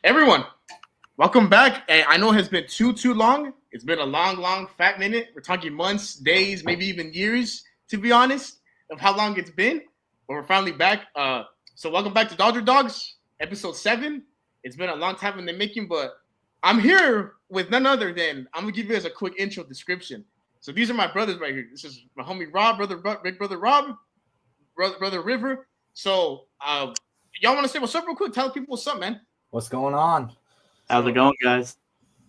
Everyone, welcome back. I know it has been too long. It's been a long, fat minute. We're talking months, days, maybe even years, to be honest, of how long it's been. But we're finally back. So welcome back to Dawgs, episode 7. It's been a long time in the making, but I'm here with none other than, I'm going to give you guys a quick intro description. So these are my brothers right here. This is my homie Rob, big brother Rob, brother River. So y'all want to say what's up real quick? Tell people what's up, man. What's going on? How's it going, guys?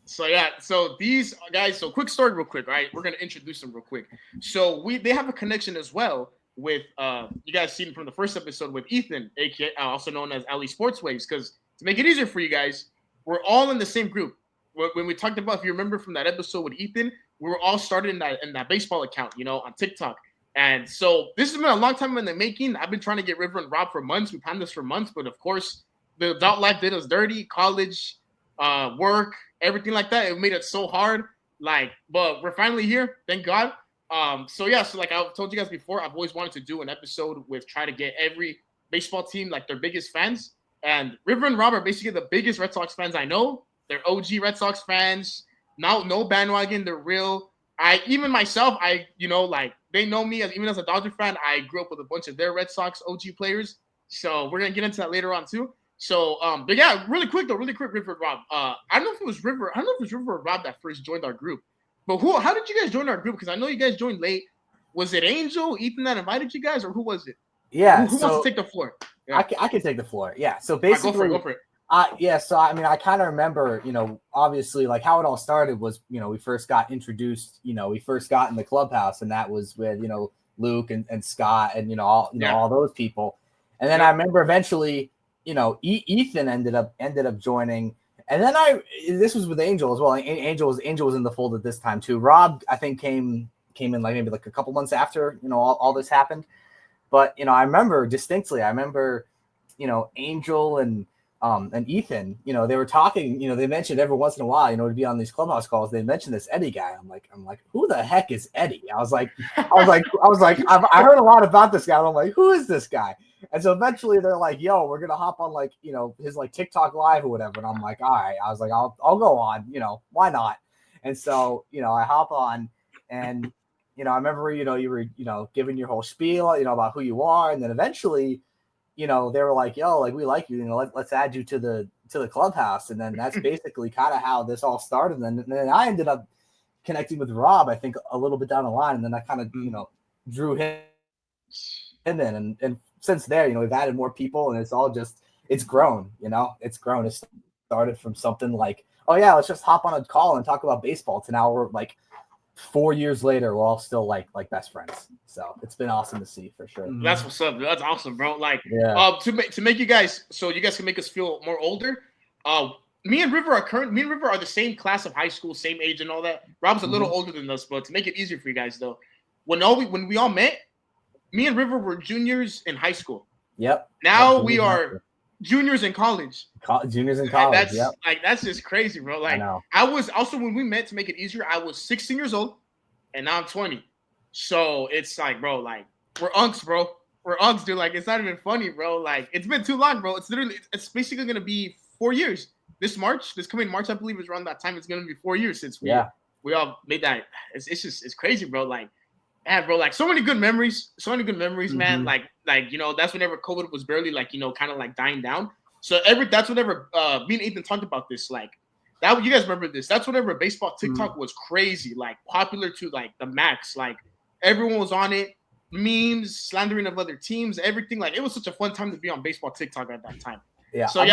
So these guys. So quick story, real quick. All right, we're gonna introduce them real quick. So they have a connection as well with you guys seen from the first episode with Ethan, aka also known as Ali Sports Waves. Because to make it easier for you guys, we're all in the same group. When we talked about, if you remember from that episode with Ethan, we were all started in that baseball account, on TikTok. And so this has been a long time in the making. I've been trying to get River and Rob for months. We've planned this for months, but of course, the adult life did us dirty. College, work, everything like that. It made it so hard. But we're finally here. Thank God. So like I've told you guys before, I've always wanted to do an episode with try to get every baseball team, like their biggest fans. And River and Rob are basically the biggest Red Sox fans I know. They're OG Red Sox fans. Now, no bandwagon. They're real. Even myself, they know me even as a Dodger fan. I grew up with a bunch of their Red Sox OG players. So we're going to get into that later on too. So, but yeah, really quick, River and Rob. I don't know if it was River or Rob that first joined our group. But how did you guys join our group? Because I know you guys joined late. Was it Angel, Ethan that invited you guys, or who was it? Yeah. Who wants to take the floor? Yeah. I can take the floor. Yeah. So basically, go for it. So I mean, I kind of remember, obviously, like how it all started was, we first got introduced. We first got in the clubhouse, and that was with Luke and Scott and all those people. And then I remember eventually, Ethan ended up joining, and then this was with Angel as well. Angel was in the fold at this time too. Rob, I think, came in maybe a couple months after all this happened. But I remember distinctly. Angel and Ethan, they were talking. They mentioned every once in a while, to be on these clubhouse calls. They mentioned this Eddie guy. I'm like, who the heck is Eddie? I heard a lot about this guy. And I'm like, who is this guy? And so eventually they're like, yo, we're going to hop on his TikTok live or whatever. And I'm like, all right. I was like, I'll go on, why not? And so, I hop on and, I remember, you were, giving your whole spiel, about who you are. And then eventually, they were like, yo, we like you, let's add you to the clubhouse. And then that's basically kind of how this all started. And then I ended up connecting with Rob, I think a little bit down the line. And then I kind of, drew him in. And since there, we've added more people, and it's grown, it's grown. It started from something like, oh yeah, let's just hop on a call and talk about baseball, to now we're 4 years later, we're all still like best friends. So it's been awesome to see for sure. That's what's up. That's awesome, bro. To make you guys, so you guys can make us feel more older. Me and River are the same class of high school, same age and all that. Rob's a little older than us, but to make it easier for you guys though, when we all met, me and River were juniors in high school. Yep. Now we are juniors in college. Juniors in college. That's just crazy, bro. I know. I was also, when we met, to make it easier, I was 16 years old, and now I'm 20. So it's bro, we're unks, bro. We're unks, dude. It's not even funny, bro. It's been too long, bro. It's basically gonna be 4 years. This coming March, I believe, is around that time. It's gonna be 4 years since we all made that. It's crazy, bro. Yeah, bro, so many good memories, man. That's whenever COVID was barely kind of dying down. So that's whenever me and Ethan talked about this, that, you guys remember this. That's whenever baseball TikTok was crazy, popular to the max. Everyone was on it, memes, slandering of other teams, everything. It was such a fun time to be on baseball TikTok at that time. Yeah. So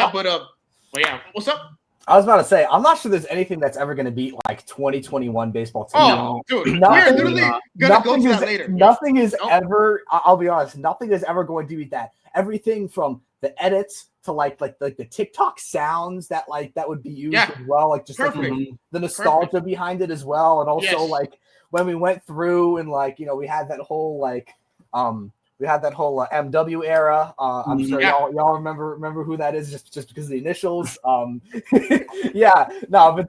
what's up? I was about to say, I'm not sure there's anything that's ever going to beat 2021 baseball team. Oh, dude, we're literally going to go to that later. Nothing is ever, I'll be honest, nothing is ever going to beat that. Everything from the edits to the TikTok sounds that would be used as well, the nostalgia behind it as well, and also when we went through and we had that whole MW era. I'm sure y'all remember who that is just because of the initials. But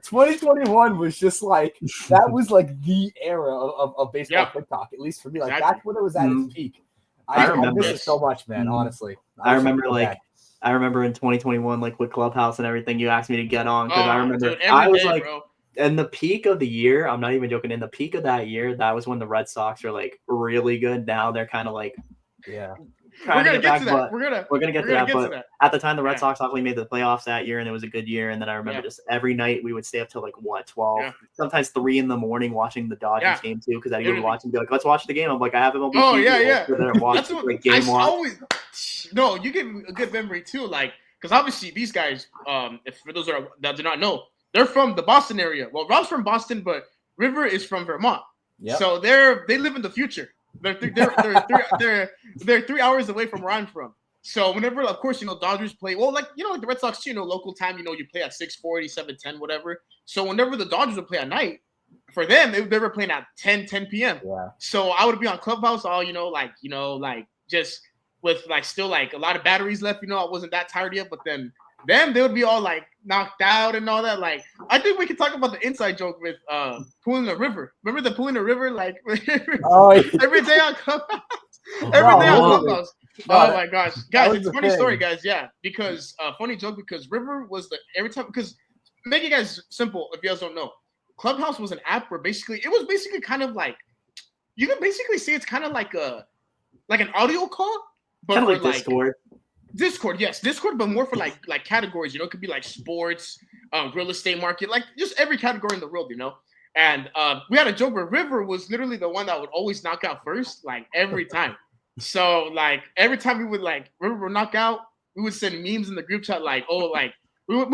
2021 was just that was the era of baseball TikTok, at least for me. That's when it was at its peak. I miss it so much, man. Honestly, I remember I remember in 2021, like with Clubhouse and everything, you asked me to get on because I remember dude, I was day, like, bro. in the peak of the year, I'm not even joking. In the peak of that year, that was when the Red Sox were like really good. Now they're kind of like, We're gonna get to that. We're gonna get to that. But at the time, the Red Sox obviously made the playoffs that year, and it was a good year. And then I remember just every night we would stay up till like 12, sometimes 3 in the morning watching the Dodgers game too. Because Eddie would watch and be like, "Let's watch the game." I'm like, "I have MLB TV." So then watch the game. No, you give a good memory too. Like, because obviously these guys, if for those that do not know, they're from the Boston area. Well, Rob's from Boston, but River is from Vermont. Yep. So they live in the future. They're 3 hours away from where I'm from. So whenever, of course, Dodgers play, well, like, like the Red Sox too, local time, you play at 6:40, 7:10, whatever. So whenever the Dodgers would play at night, for them, they were playing at 10 p.m. Yeah. So I would be on Clubhouse all, just with like still like a lot of batteries left, I wasn't that tired yet, but then they would be all like knocked out and all that. Like, I think we could talk about the inside joke with pulling a river. Remember the pulling a river? Like every day on Clubhouse. Clubhouse. Oh my gosh. Guys, it's a funny story, guys. Yeah. Because funny joke because River was every time, because make it guys simple if you guys don't know. Clubhouse was an app where it was kind of like, you can basically say it's kind of like an audio call, but kind of like Discord. Discord, yes, Discord, but more for like categories. It could be like sports, real estate market, like just every category in the world, And we had a joke where River was literally the one that would always knock out first, like every time. So like every time we would River would knock out, we would send memes in the group chat like, oh, like what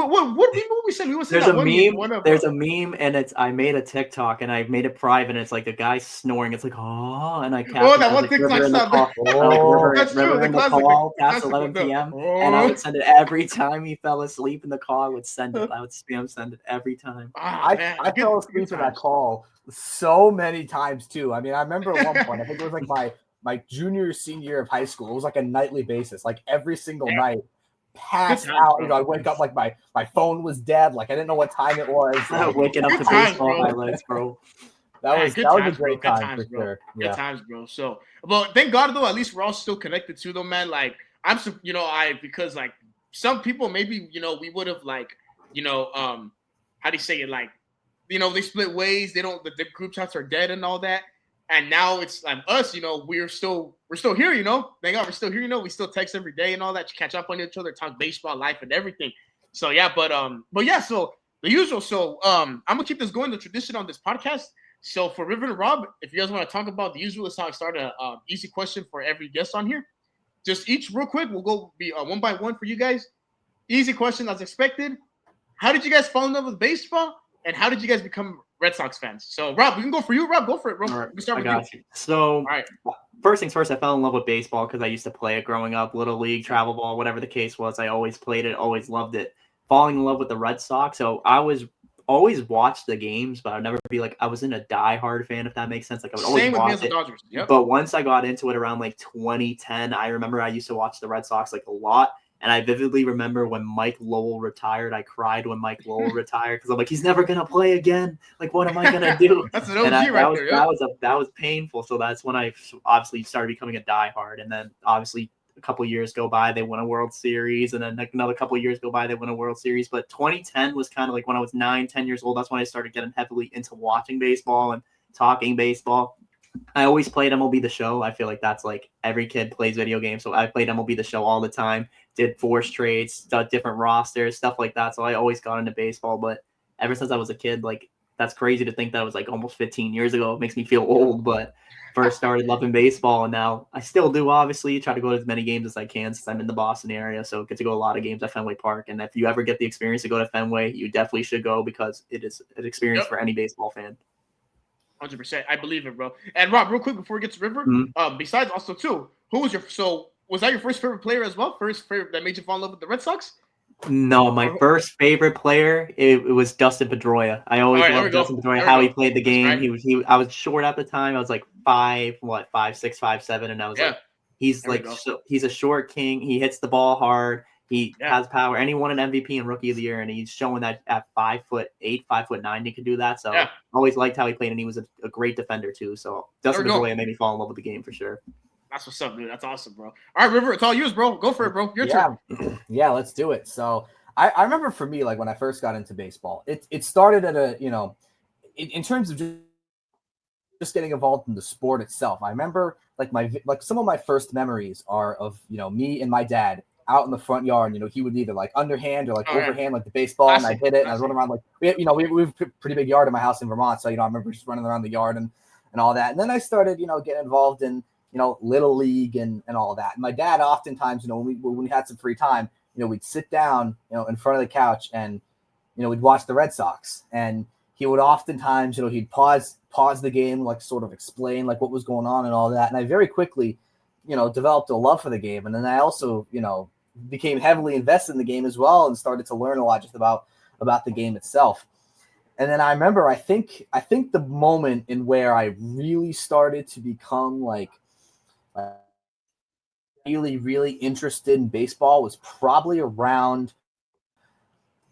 we send? We would send There's a meme, and I made a TikTok and I made it private, and it's like the guy snoring. It's like, oh, and I captured that one TikTok sound. That's true. The call past 11 p.m. And I would send it every time he fell asleep in the call. I would send it. I would spam send it every time. I fell asleep in that call so many times too. I mean, I remember at one point, I think it was like my junior senior year of high school. It was like a nightly basis, like every single night. Passed out, I wake up like my phone was dead, like I didn't know what time it was. Waking up to baseball highlights, bro. That was a great time for sure. Good times, bro. So, but thank God though, at least we're all still connected too, though, man. Like because like some people maybe we would have how do you say it, like they split ways. They don't. The group chats are dead and all that. And now it's like us, we're still here, Thank God we're still here, we still text every day and all that to catch up on each other, talk baseball, life, and everything. So yeah, but yeah, so the usual. So I'm gonna keep this going, the tradition on this podcast. So for River and Rob, if you guys want to talk about the usual, it's how I start a easy question for every guest on here. Just each real quick, we'll go be one by one for you guys. Easy question as expected. How did you guys fall in love with baseball? And how did you guys become Red Sox fans? So, Rob, we can go for you. Rob, go for it, bro. Right, we can start with you. So, first things first, I fell in love with baseball because I used to play it growing up, Little League, travel ball, whatever the case was. I always played it, always loved it. Falling in love with the Red Sox. So, I was always watch the games, but I'd never be like, I wasn't a diehard fan, if that makes sense. Like, I would always watch it. Dodgers. Yep. But once I got into it around like 2010, I remember I used to watch the Red Sox like a lot. And I vividly remember when Mike Lowell retired. I cried when Mike Lowell retired because I'm like, he's never gonna play again. Like, what am I gonna do? That's an OG right there. Yeah. That was painful. So that's when I obviously started becoming a diehard. And then obviously a couple of years go by, they win a World Series, and then like another couple of years go by, they win a World Series. But 2010 was kind of like when I was 9-10 years old. That's when I started getting heavily into watching baseball and talking baseball. I always played MLB The Show. I feel like that's like every kid plays video games. So I played MLB The Show all the time, did force trades, different rosters, stuff like that. So I always got into baseball. But ever since I was a kid, like that's crazy to think that was like almost 15 years ago. It makes me feel old, but first started loving baseball. And now I still do, obviously, try to go to as many games as I can since I'm in the Boston area. So get to go a lot of games at Fenway Park. And if you ever get the experience to go to Fenway, you definitely should go because it is an experience for any baseball fan. 100%. I believe it, bro. And Rob, real quick before we get to River, besides also too, was that your first favorite player as well? First favorite that made you fall in love with the Red Sox? No, my first favorite player it was Dustin Pedroia. I always loved Dustin Pedroia, how he played the game. Right. I was short at the time. I was like 5'6", 5'7", and I was like, he's a short king. He hits the ball hard. He has power, and he won an MVP and Rookie of the Year, and he's showing that at 5'8", 5'9", he could do that. So I always liked how he played, and he was a great defender too. So Dustin Pedroia made me fall in love with the game for sure. That's what's up, dude. That's awesome, bro. All right, River, it's all yours, bro. Go for it, bro. Your turn. Yeah, let's do it. So I remember for me, like when I first got into baseball, it started at a, in terms of just getting involved in the sport itself. I remember like some of my first memories are of, me and my dad out in the front yard. He would either like underhand or like overhand like the baseball, and I'd hit it, and I'd run around like we have a pretty big yard in my house in Vermont, so I remember just running around the yard and all that. And then I started getting involved in little league and all that. And my dad oftentimes when we had some free time, we'd sit down in front of the couch and we'd watch the Red Sox, and he would oftentimes he'd pause the game, like sort of explain like what was going on and all that. And I very quickly developed a love for the game, and then I also became heavily invested in the game as well, and started to learn a lot just about the game itself. And then I remember, I think the moment in where I really started to become like really, really interested in baseball was probably around,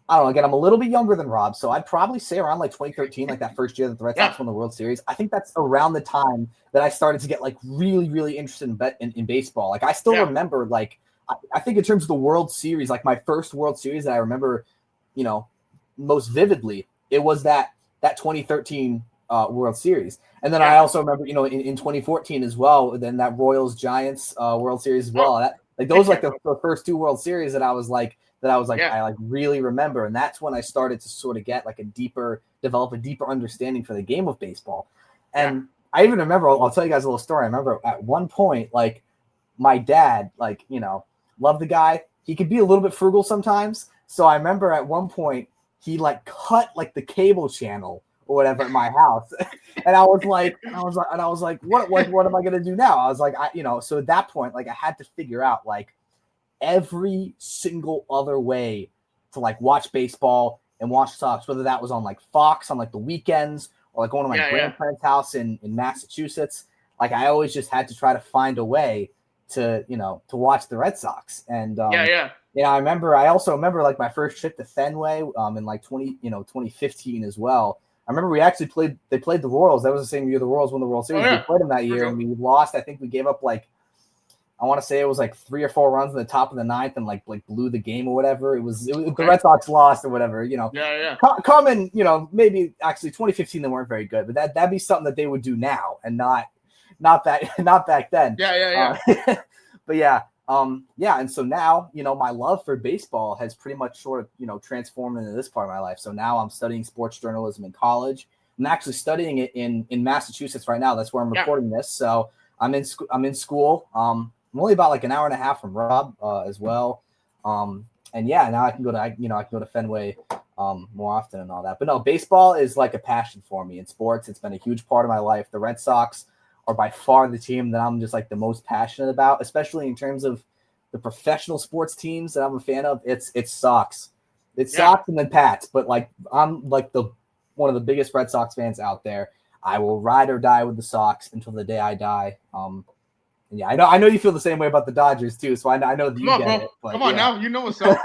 I don't know, again, I'm a little bit younger than Rob, so I'd probably say around like 2013, like that first year that the Red Sox won the World Series. I think that's around the time that I started to get like really, really interested in baseball. Like I still remember, like, I think in terms of the World Series, like my first World Series that I remember, most vividly, it was that 2013 World Series. And then I also remember, in 2014 as well, then that Royals Giants World Series as well. That like those like the first two World Series that I was like I like really remember. And that's when I started to sort of get like develop a deeper understanding for the game of baseball. And I even remember, I'll tell you guys a little story. I remember at one point, like my dad, like, loved the guy. He could be a little bit frugal sometimes. So I remember at one point he like cut like the cable channel or whatever at my house. And I was like, what am I going to do now? I was like, so at that point, like I had to figure out like every single other way to like watch baseball and watch Sox, whether that was on like Fox on like the weekends or like going to my grandparents' house in Massachusetts. Like I always just had to try to find a way to watch the Red Sox. And I also remember like my first trip to Fenway in like 2015 as well. I remember they played the Royals. That was the same year the Royals won the World Series. We played them that year and we lost. I think we gave up like, I want to say it was like 3 or 4 runs in the top of the ninth and like blew the game or whatever. It was the Red Sox lost or whatever, Common, maybe actually 2015 they weren't very good, but that'd be something that they would do now and not back then. But and so now, my love for baseball has pretty much sort of, transformed into this part of my life. So now I'm studying sports journalism in college. I'm actually studying it in Massachusetts right now. That's where I'm recording this. So I'm in school. I'm only about like an hour and a half from Rob as well. Now I can go to Fenway more often and all that. But no, baseball is like a passion for me in sports. It's been a huge part of my life. The Red Sox are by far the team that I'm just like the most passionate about, especially in terms of the professional sports teams that I'm a fan of. It's Sox. It's Sox and then Pats, but like I'm like one of the biggest Red Sox fans out there. I will ride or die with the Sox until the day I die. I know you feel the same way about the Dodgers too. So I know that you get it. But Come on now, you know what's up.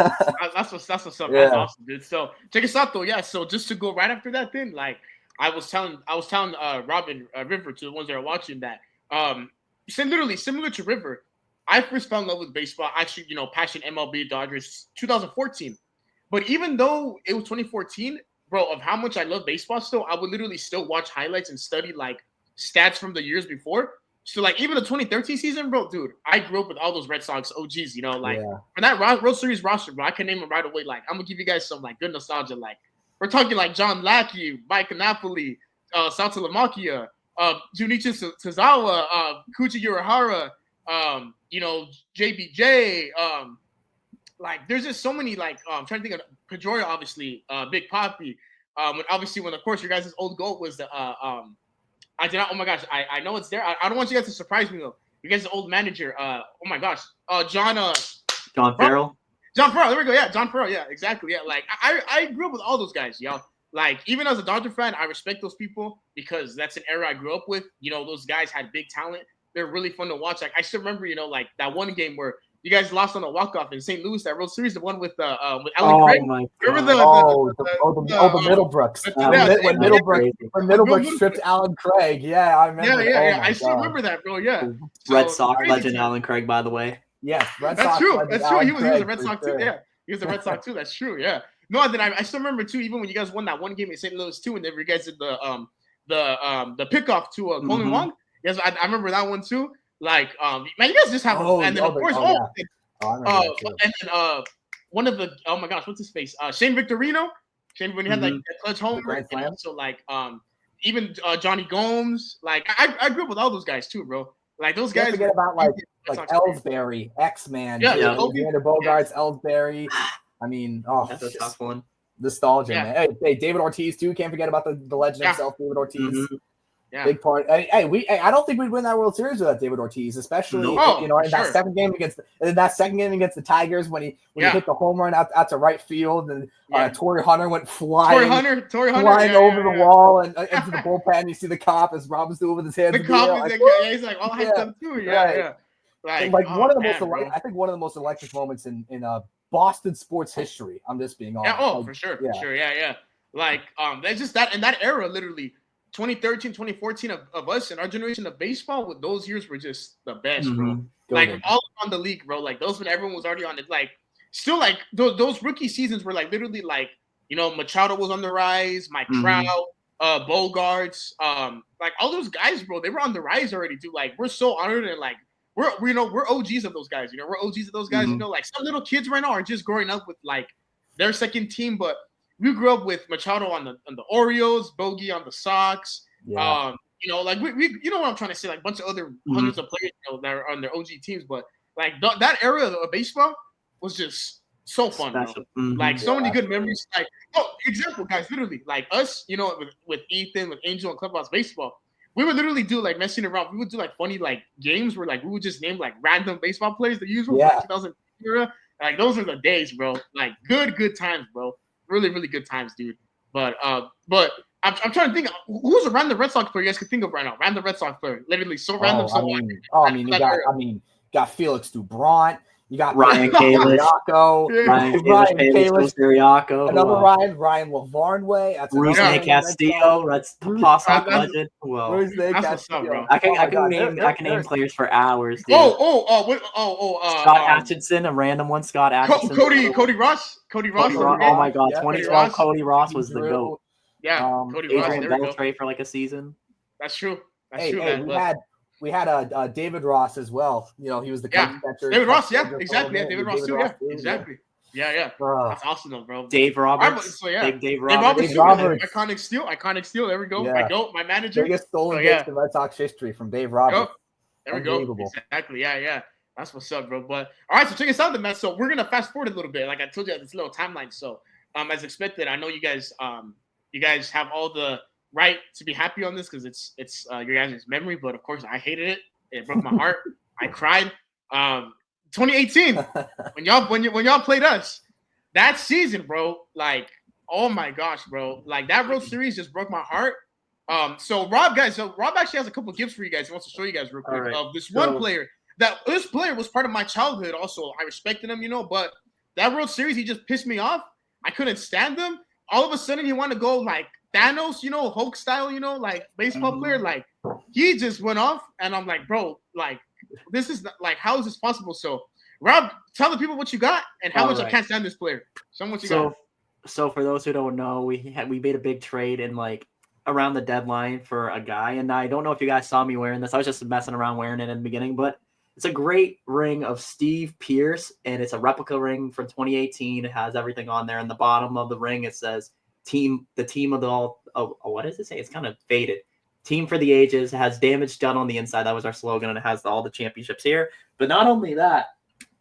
That's what's up. That's awesome, dude. So check us out though. Yeah. So just to go right after that, then like I was telling Robin River, to the ones that are watching, that literally similar to River, I first fell in love with baseball. Actually, passion MLB Dodgers 2014. But even though it was 2014, bro, of how much I love baseball still, I would literally still watch highlights and study like stats from the years before. So like even the 2013 season, bro, dude, I grew up with all those Red Sox OGs, for that World Series roster, bro, I can name them right away. Like I'm gonna give you guys some like good nostalgia. Like we're talking like John Lackey, Mike Napoli, Santa Lamakia, Junichi Tozawa, Kuchi Urahara, JBJ. Like there's just so many, like I'm trying to think of Pedroia, obviously, Big Papi. When of course your guys' old goat was the I did not. Oh my gosh, I know it's there. I don't want you guys to surprise me though. You guys' old manager. Oh my gosh, John Farrell. John Farrell. There we go. Yeah, John Farrell. Yeah, exactly. Yeah, like I grew up with all those guys, y'all. Like even as a Dodger fan, I respect those people because that's an era I grew up with. Those guys had big talent. They're really fun to watch. Like I still remember, like that one game where you guys lost on a walk-off in St. Louis, that World Series, the one with Alan Oh Craig. my Remember God. the Middlebrooks. When Middlebrooks stripped Alan Craig. Yeah, I remember. Yeah. I still remember that, bro. Yeah. Red Sox legend Alan Craig, by the way. Yes, Red Sox. That's true. He was a Red Sox too. Yeah, he was a Red Sox too. That's true. Yeah. No, then I still remember too. Even when you guys won that one game in St. Louis too, and then you guys did the pickoff to Colin Wong. Yes, I remember that one too. Like, man, you guys just have. And then of course, and then one of the my gosh, what's his face? Shane Victorino. Shane when he had like that clutch homer, and also like even Johnny Gomes. Like I grew up with all those guys too, bro. Like those guys. Forget about like Ellsbury, X-Man, Xander Bogaerts, Ellsbury. I mean, that's a tough one. Nostalgia, man. Hey, David Ortiz too. Can't forget about the legend himself, David Ortiz. Yeah. Big part. Hey, I don't think we'd win that World Series without David Ortiz, especially in that second game against the Tigers when he hit the home run out to right field and Torrey Hunter went flying. Torrey Hunter flying over the wall and into the bullpen. You see the cop as Robin's doing with his hands. The cop he's like all hyped up too. Yeah. Like one of the most I think one of the most electric moments in Boston sports history. I'm just being honest. Yeah, for sure. Yeah. Like that's just that in that era, literally 2013, 2014 of us and our generation of baseball, with those years were just the best, bro. Like all on the league, bro. Like those when everyone was already on it. Like still like those rookie seasons were like literally like, Machado was on the rise, Mike Trout, Bogarts, like all those guys, bro, they were on the rise already, dude. Like we're so honored and like we're OGs of those guys, we're OGs of those guys, like some little kids right now are just growing up with like their second team, but we grew up with Machado on the Orioles, Bogey on the Sox. Yeah. Like we you know what I'm trying to say, like a bunch of other hundreds of players that are on their OG teams, but like that era of baseball was just so fun, bro. Like so many good memories. Like example, guys, literally like us, with Ethan, with Angel and Clubhouse Baseball, we would literally do like messing around. We would do like funny like games where like we would just name like random baseball players, the usual 2000 era. Like those are the days, bro. Like good times, bro. Really, really good times, dude. But I'm trying to think who's a random Red Sox player you guys could think of right now. Random Red Sox player, literally so random. You got Felix Dubront. You got Ryan Kalish, another Ryan Lavarnway. That's Rusney Castillo. That's Pop legend. Whoa, that's bro. I can name players for hours. Dude. Scott Atchison, a random one. Scott Atchison. Cody Ross. Oh my God, 2012 Cody Ross was the GOAT. Yeah, Cody Ross. Adrian Beltre for like a season. That's true. We had David Ross as well. He was the catcher. David Ross, exactly. David Ross too. Yeah, exactly. Yeah. That's awesome, though, bro. Dave Roberts. Big Dave Roberts. Iconic steal. There we go. Yeah. My manager. Biggest stolen bits in Red Sox history from Dave Roberts. There we go. Exactly. Yeah. That's what's up, bro. But all right, so check us out, Mets. So we're gonna fast forward a little bit. Like I told you, this little timeline. So as expected, I know you guys have all the right to be happy on this because it's your guys' memory, but of course I hated it. It broke my heart. I cried. 2018 when y'all played us that season, bro. Like, oh my gosh, bro. Like that World Series just broke my heart. So Rob actually has a couple gifts for you guys. He wants to show you guys real quick of this one player. This player was part of my childhood. Also, I respected him, but that World Series he just pissed me off. I couldn't stand him. All of a sudden he wanted to go like Thanos, Hulk style, like baseball player. Like he just went off, and I'm like, bro, like this is not, like, how is this possible? So, Rob, tell the people what you got and how much I can't stand this player. Show them what you got. So for those who don't know, we made a big trade in like around the deadline for a guy, and I don't know if you guys saw me wearing this. I was just messing around wearing it in the beginning, but it's a great ring of Steve Pearce, and it's a replica ring from 2018. It has everything on there. In the bottom of the ring, it says the team of the all. Oh, what does it say? It's kind of faded. Team for the ages. It has damage done on the inside. That was our slogan, and it has all the championships here. But not only that,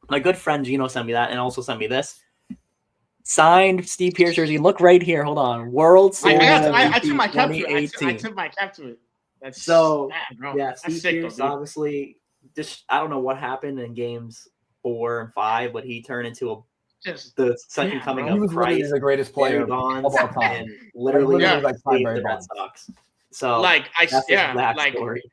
my good friend Gino sent me that, and also sent me this signed Steve Pearce jersey. Look right here. Hold on. World Series. I took my cap to it. I took my cap to it. That's so bad, bro. Yeah. Steve Pearce obviously. Just I don't know what happened in games 4 and 5, but he turned into the second coming of Christ. He was the greatest player of all time, and literally like saved the Red Sox. So story.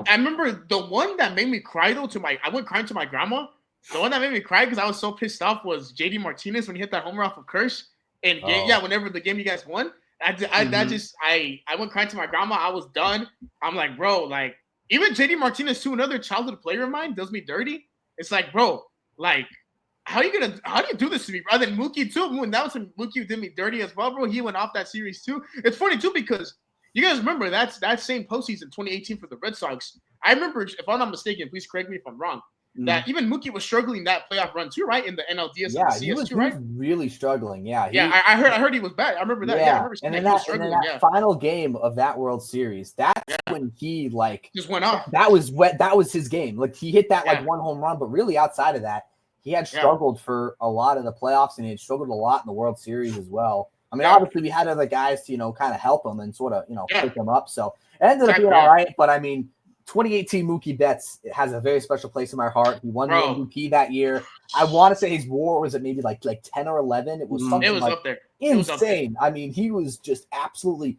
I remember the one that made me cry though. I went crying to my grandma The one that made me cry because I was so pissed off was JD Martinez when he hit that homer off of Kersh. And whenever the game you guys won, I went crying to my grandma. I was done. I'm like, bro, like even JD Martinez too, another childhood player of mine, does me dirty. It's like, bro, like how do you do this to me, bro? Then Mookie too. When that was when Mookie did me dirty as well, bro. He went off that series too. It's funny too because you guys remember that same postseason 2018 for the Red Sox. I remember, if I'm not mistaken, please correct me if I'm wrong, that even Mookie was struggling that playoff run too, right? In the NLDS and the CS too, right? He was really struggling. Yeah. I heard he was bad. I remember that. Yeah, I remember and in that final game of that World Series, that's when he just went off. That was his game. Like he hit that one home run, but really outside of that, he had struggled for a lot of the playoffs, and he had struggled a lot in the World Series as well. I mean, obviously we had other guys to, kind of help him and sort of, pick him up. So it ended up being all right. But I mean, 2018 Mookie Betts has a very special place in my heart. He won the MVP that year. I want to say his WAR was at maybe like 10 or 11. It was something up there. Insane. I mean, he was just absolutely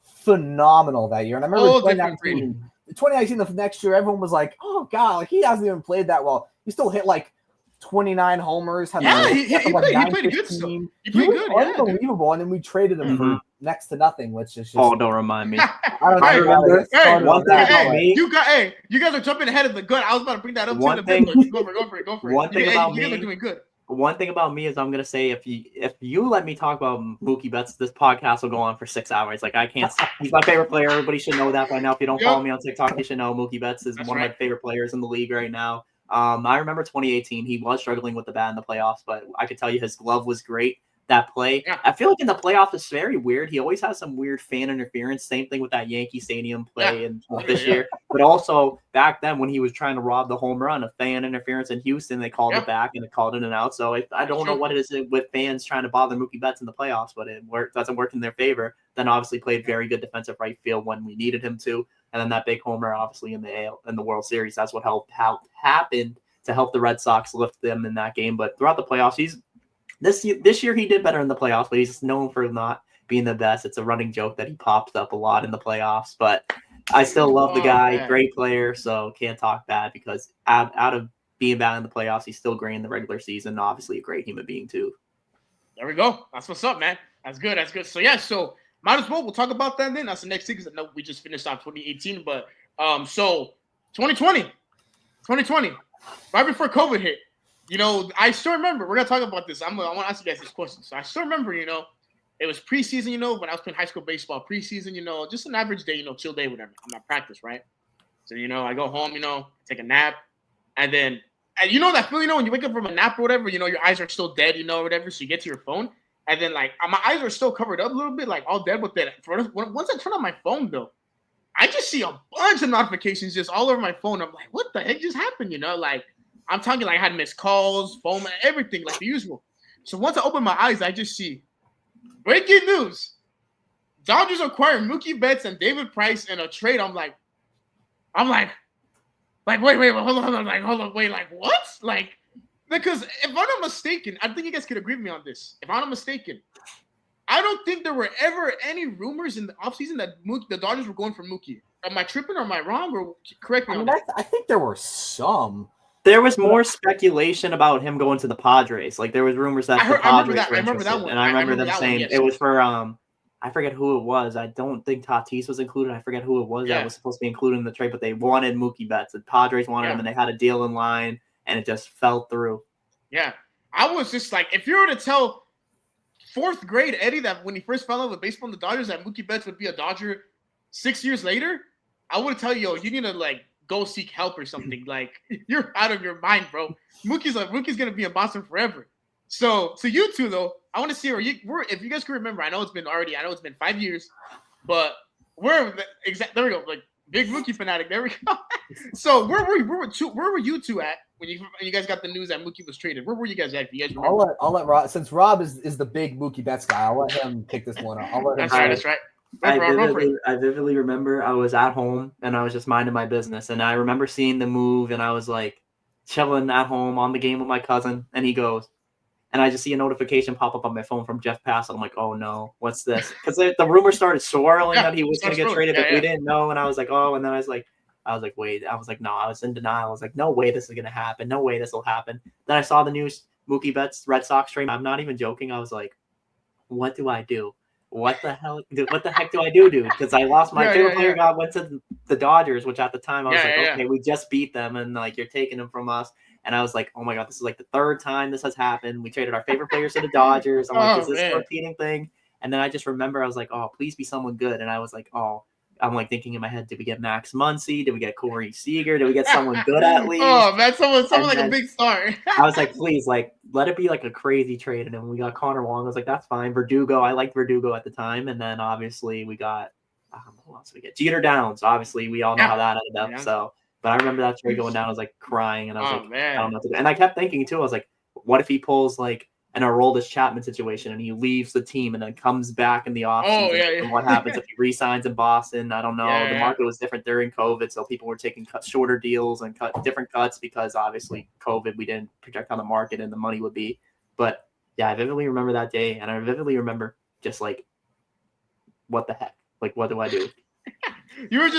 phenomenal that year. And I remember 2019, the next year, everyone was like, "Oh God, like he hasn't even played that well." He still hit like 29 homers. He played good still. He played good. Unbelievable. And then we traded him for next to nothing, which is just. Oh, don't remind me. I remember. You guys are jumping ahead of the gun. I was about to bring that up. Go for it. One thing about me, you guys are doing good. One thing about me is I'm gonna say if you let me talk about Mookie Betts, this podcast will go on for 6 hours. Like I can't. He's my favorite player. Everybody should know that by now. If you don't follow me on TikTok, you should know Mookie Betts is one of my favorite players in the league right now. I remember 2018, he was struggling with the bat in the playoffs, but I could tell you his glove was great. That play, I feel like in the playoffs, it's very weird. He always has some weird fan interference. Same thing with that Yankee Stadium play this year. But also back then when he was trying to rob the home run, a fan interference in Houston, they called it back and it called it an out. So I don't know what it is with fans trying to bother Mookie Betts in the playoffs, but it doesn't work in their favor. Then obviously played very good defensive right field when we needed him to. And then that big homer, obviously in the World Series, that's what happened to help the Red Sox lift them in that game. But throughout the playoffs, this year he did better in the playoffs, but he's known for not being the best. It's a running joke that he popped up a lot in the playoffs, but I still love the guy. Man. Great player, so can't talk bad because out of being bad in the playoffs, he's still great in the regular season. Obviously a great human being too. There we go. That's what's up, man. That's good. So might as well we'll talk about that then. That's the next thing because I know we just finished off 2018, but so 2020, right before COVID hit. I still remember, we're going to talk about this. I want to ask you guys this question. So I still remember, it was preseason, when I was playing high school baseball, preseason, just an average day, chill day, whatever. I'm at practice, right? So, I go home, take a nap. And then, that feeling, when you wake up from a nap or whatever, your eyes are still dead, whatever. So you get to your phone. And then, like, my eyes are still covered up a little bit, like all dead. But then once I turn on my phone, though, I just see a bunch of notifications just all over my phone. I'm like, what the heck just happened, Like, I'm talking like I had missed calls, phone, everything like the usual. So once I open my eyes, I just see breaking news. Dodgers acquire Mookie Betts and David Price in a trade. I'm like, wait, hold on, wait, like what? Like, because if I'm not mistaken, I think you guys could agree with me on this. If I'm not mistaken, I don't think there were ever any rumors in the offseason that the Dodgers were going for Mookie. Am I tripping or am I wrong? Or correct me on that. I think there were some. There was more speculation about him going to the Padres. Like there was rumors that the Padres were interested, and I remember them saying it was for I forget who it was. I don't think Tatis was included. I forget who it was that was supposed to be included in the trade, but they wanted Mookie Betts. The Padres wanted him, and they had a deal in line, and it just fell through. Yeah, I was just like, if you were to tell fourth grade Eddie that when he first fell in love with baseball and the Dodgers that Mookie Betts would be a Dodger 6 years later, I would tell you, you need to like go seek help or something. Like you're out of your mind, bro. Mookie's gonna be in Boston forever. So you two though, I want to see if you guys can remember. I know it's been 5 years, but there we go. Like big Mookie fanatic. There we go. So where were you two at when you guys got the news that Mookie was traded? Where were you guys at? If you guys remember? I'll let Rob, since Rob is the big Mookie Betts guy. I'll let him kick this one up. That's right. I vividly remember I was at home and I was just minding my business, and I remember seeing the move, and I was like chilling at home on the game with my cousin, and he goes, and I just see a notification pop up on my phone from Jeff Passan. I'm like, oh no, what's this? Because the rumor started swirling that he was going to get traded, but we didn't know, and I was like, oh, and then I was like, I was like, wait. I was like, no. I was in denial. I was like, no way this is gonna happen. No way this will happen. Then I saw the news, Mookie Betts, Red Sox trade. I'm not even joking. I was like, what do I do? What the heck do I do, dude? Because I lost my favorite player. Went to the Dodgers, which at the time I was okay, we just beat them, and like you're taking them from us. And I was like, oh my god, this is like the third time this has happened. We traded our favorite players to the Dodgers. I'm like, is this a repeating thing? And then I just remember I was like, oh, please be someone good. And I was like, oh, I'm like thinking in my head, did we get Max Muncy? Did we get Corey Seager? Did we get someone good at least? Oh man, someone like a big star. I was like, please, like, let it be like a crazy trade. And then when we got Connor Wong, I was like, that's fine. Verdugo, I liked Verdugo at the time. And then obviously we got who else did we get? Jeter Downs. Obviously, we all know how that ended up. So, but I remember that trade going down. I was like crying, and I was like, man. I don't know what to do. And I kept thinking too. I was like, what if he pulls like an Aroldis Chapman situation and he leaves the team and then comes back in the offseason? And what happens if he re-signs in Boston? I don't know. The market was different during COVID, so people were taking shorter deals and different cuts because obviously COVID, we didn't project how the market and the money would be. But yeah, I vividly remember that day, and I vividly remember just like, what the heck? Like, what do I do? You were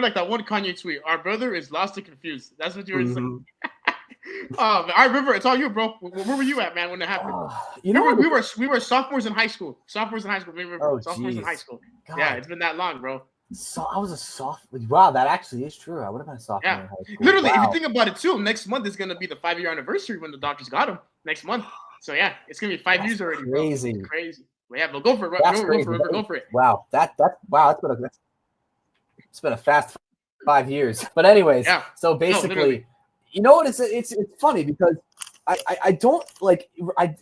like that one Kanye tweet. Our brother is lost and confused. That's what you were saying. Oh, man, I remember. It's all you, bro. Where were you at, man, when it happened? We were sophomores in high school. Sophomores in high school. Sophomores in high school. God. Yeah, it's been that long, bro. So I was a sophomore. Wow, that actually is true. I would have been a sophomore in high school. Literally, if you think about it too, next month is gonna be the 5-year anniversary when the Dodgers got him. Next month. So yeah, it's gonna be 5 years already. Crazy. Bro. Crazy. Well, yeah, but go for it. Go for it. Wow, it's been a fast 5 years. But anyways, so basically, you know what? It's funny because I don't like.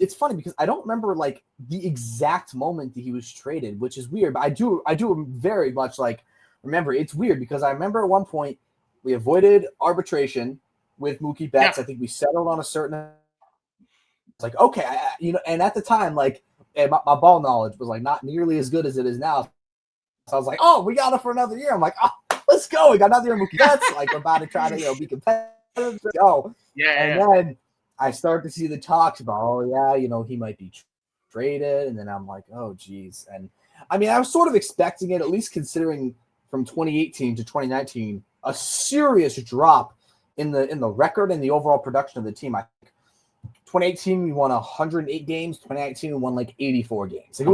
It's funny because I don't remember like the exact moment that he was traded, which is weird. But I do very much like remember. It's weird because I remember at one point we avoided arbitration with Mookie Betts. I think we settled on a certain. It's like okay, and at the time like my ball knowledge was like not nearly as good as it is now. So I was like, oh, we got it for another year. I'm like, oh, let's go. We got another year of Mookie Betts. Like we're about to try to be competitive. Let's go. And then I start to see the talks about, he might be traded. And then I'm like, oh, geez. And I mean, I was sort of expecting it, at least considering from 2018 to 2019, a serious drop in the record and the overall production of the team. I think 2018 we won 108 games. 2019 we won like 84 games. Like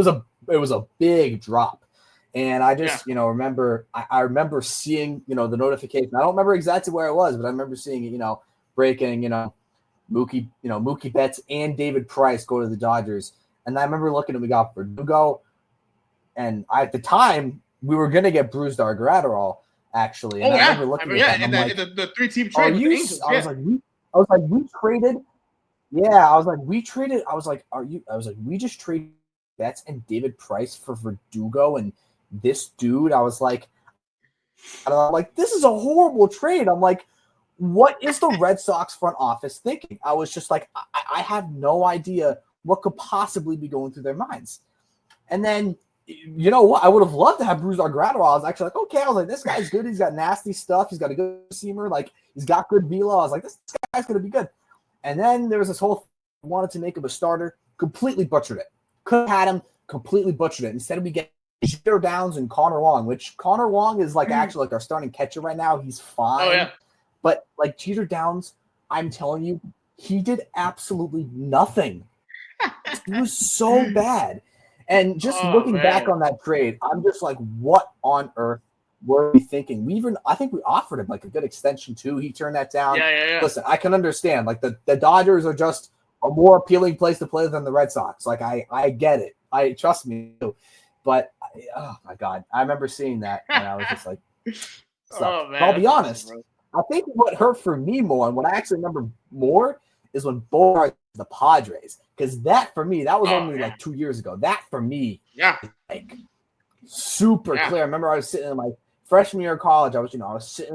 it was a big drop. And I just, remember I remember seeing, the notification. I don't remember exactly where it was, but I remember seeing it, breaking, Mookie Betts and David Price go to the Dodgers. And I remember looking at we got Verdugo. And at the time, we were going to get Brusdar Graterol, actually. And I remember looking at that. And the 3-team trade with the Angels. I was like, we traded. Yeah, I was like, we traded. I was like, we just traded Betts and David Price for Verdugo and this dude. I was like, this is a horrible trade. I'm like, what is the Red Sox front office thinking? I was just like, I have no idea what could possibly be going through their minds. And then, you know what? I would have loved to have Brusdar Graterol. I was actually like, okay. I was like, this guy's good. He's got nasty stuff. He's got a good seamer. Like, he's got good velo. I was like, this guy's going to be good. And then there was this whole wanted to make him a starter. Completely butchered it. Could have had him. Completely butchered it. Instead, we get Jeter Downs and Connor Wong, which Connor Wong is like actually like our starting catcher right now. He's fine. Oh, yeah. But like Jeter Downs, I'm telling you, he did absolutely nothing. He was so bad. And just looking back on that trade, I'm just like, what on earth were we thinking? I think we offered him like a good extension too. He turned that down. Yeah. Listen, I can understand. Like the Dodgers are just a more appealing place to play than the Red Sox. Like I get it. Trust me. But oh my God, I remember seeing that and I was just like, man, I'll be honest. I think what hurt for me more and what I actually remember more is when Bogart the Padres, because that for me, that was only like 2 years ago. That for me, like super clear. I remember I was sitting in my freshman year of college. I was sitting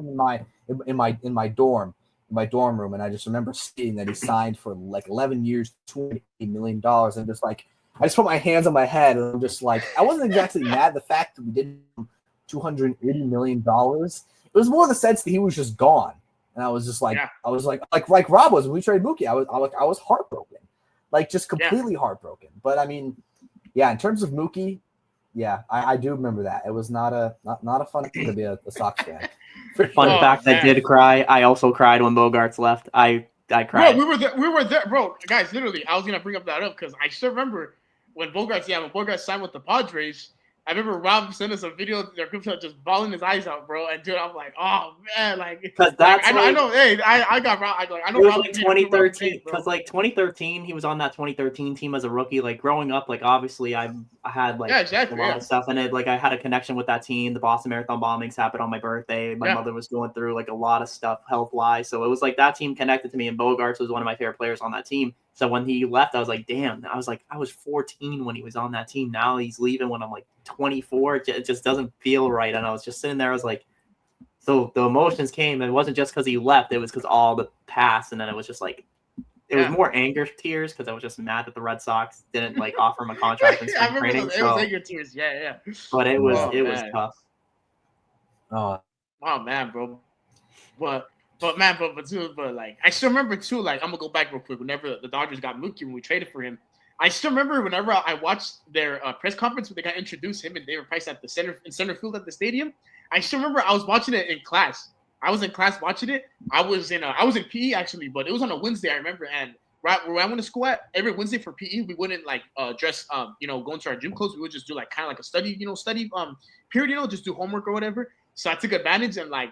in my dorm room, and I just remember seeing that he signed for like 11 years, $20 million, and just like I just put my hands on my head, and I'm just like I wasn't exactly mad at the fact that we did $280 million. It was more the sense that he was just gone. And I was just like, I was like Rob was when we traded Mookie. I was heartbroken, like just completely heartbroken. But I mean, in terms of Mookie, I do remember that. It was not a fun thing to be a Sox fan. Fun fact, I did cry. I also cried when Bogarts left. I cried. Bro, we were there, bro. Guys, literally, I was gonna bring up that up because I still remember when Bogarts signed with the Padres. I remember Rob sent us a video of their group chat just bawling his eyes out, bro. And dude, I'm like, oh man, like, because that's I know. Hey, I got Rob. I know. It was Rob 2013 because 2013 he was on that 2013 team as a rookie. Like growing up, like obviously I had like a lot of stuff in it. Like I had a connection with that team. The Boston Marathon bombings happened on my birthday. My mother was going through like a lot of stuff health wise, so it was like that team connected to me. And Bogarts was one of my favorite players on that team. So when he left, I was like, damn. I was 14 when he was on that team. Now he's leaving when I'm like 24. It just doesn't feel right. And I was just sitting there. I was like, so the emotions came. And it wasn't just because he left. It was because all the past. And then it was just like, it was more anger tears because I was just mad that the Red Sox didn't like offer him a contract in spring training. It was anger tears. Yeah. But it was tough. Oh man, bro. But like I still remember too. Like I'm gonna go back real quick. Whenever the Dodgers got Mookie when we traded for him, I still remember whenever I watched their press conference when they got introduced him and David Price at the center field at the stadium. I still remember I was watching it in class. I was in class watching it. I was in PE actually, but it was on a Wednesday. I remember, and right where I went to school at, every Wednesday for PE, we wouldn't like dress go into our gym clothes. We would just do like kind of like a study period, just do homework or whatever. So I took advantage and and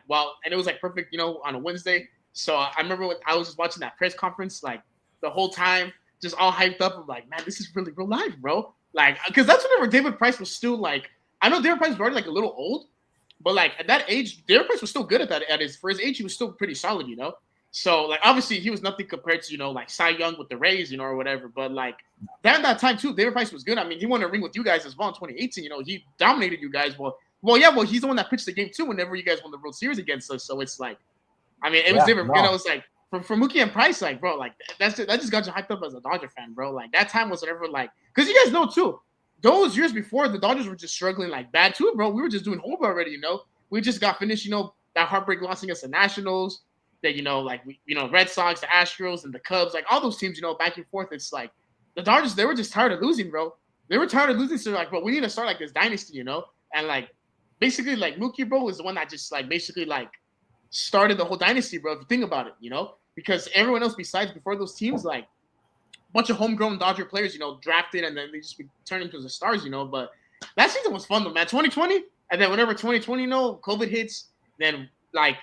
it was like perfect, on a Wednesday. So I remember when I was just watching that press conference, like the whole time, just all hyped up. I'm like, man, this is really real life, bro. Like, because that's whenever David Price was still like, I know David Price was already like a little old, but like at that age, David Price was still good for his age, he was still pretty solid, So like obviously he was nothing compared to like Cy Young with the Rays, or whatever. But like that time too, David Price was good. I mean, he won a ring with you guys as well in 2018. He dominated you guys. Well, he's the one that pitched the game too whenever you guys won the World Series against us. So it's like, I mean, it was different. No. It's like for Mookie and Price, like, bro, like that just got you hyped up as a Dodger fan, bro. Like that time was whatever, like, because you guys know too, those years before the Dodgers were just struggling like bad too, bro. We were just doing home already, We just got finished, that heartbreak loss against the Nationals, that Red Sox, the Astros, and the Cubs, like all those teams, back and forth. It's like the Dodgers, they were just tired of losing, bro. They were tired of losing, so like, bro, we need to start like this dynasty, and like. Basically, like Mookie, bro, was the one that just like basically like started the whole dynasty, bro. If you think about it, because everyone else besides before those teams, like a bunch of homegrown Dodger players, drafted and then they just turned into the stars, But that season was fun though, man. 2020, and then whenever 2020, COVID hits, then I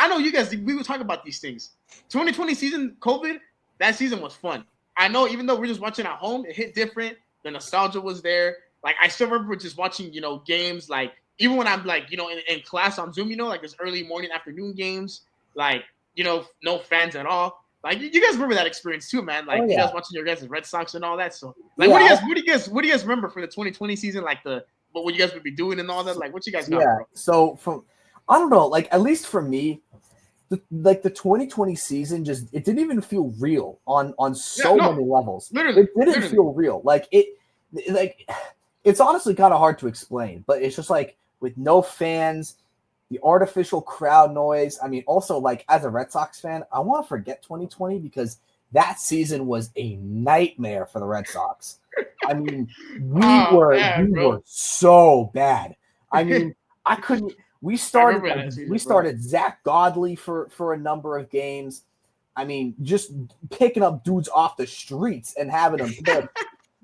know you guys, we were talking about these things. 2020 season, COVID, that season was fun. I know, even though we're just watching at home, it hit different. The nostalgia was there. Like I still remember just watching, games like. Even when I'm like, in class on Zoom, like this early morning, afternoon games, like, no fans at all. Like you guys remember that experience too, man. Like you guys watching your guys' Red Sox and all that. So like, what do you guys remember for the 2020 season? Like what you guys would be doing and all that. Like what you guys got? Yeah. Bro? So I don't know. Like at least for me, the 2020 season it didn't even feel real on many levels. Literally, it didn't feel real. Like it's honestly kind of hard to explain, but it's just like. With no fans, the artificial crowd noise. I mean, also, like, as a Red Sox fan, I want to forget 2020 because that season was a nightmare for the Red Sox. I mean, we were so bad. I mean, I couldn't – we started Zach Godley for a number of games. I mean, just picking up dudes off the streets and having them pitch.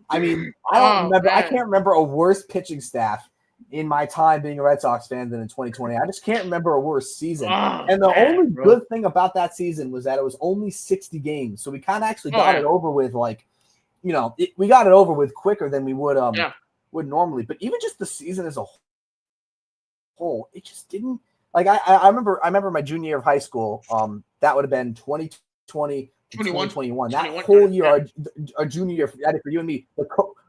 I mean, I can't remember a worse pitching staff in my time being a Red Sox fan than in 2020. I just can't remember a worse season. And the only good thing about that season was that it was only 60 games. So we kind of actually got it over with, like, we got it over with quicker than we would normally. But even just the season as a whole, it just didn't like I remember my junior year of high school. That would have been 2020 to 2021. That whole year, our junior year, for you and me,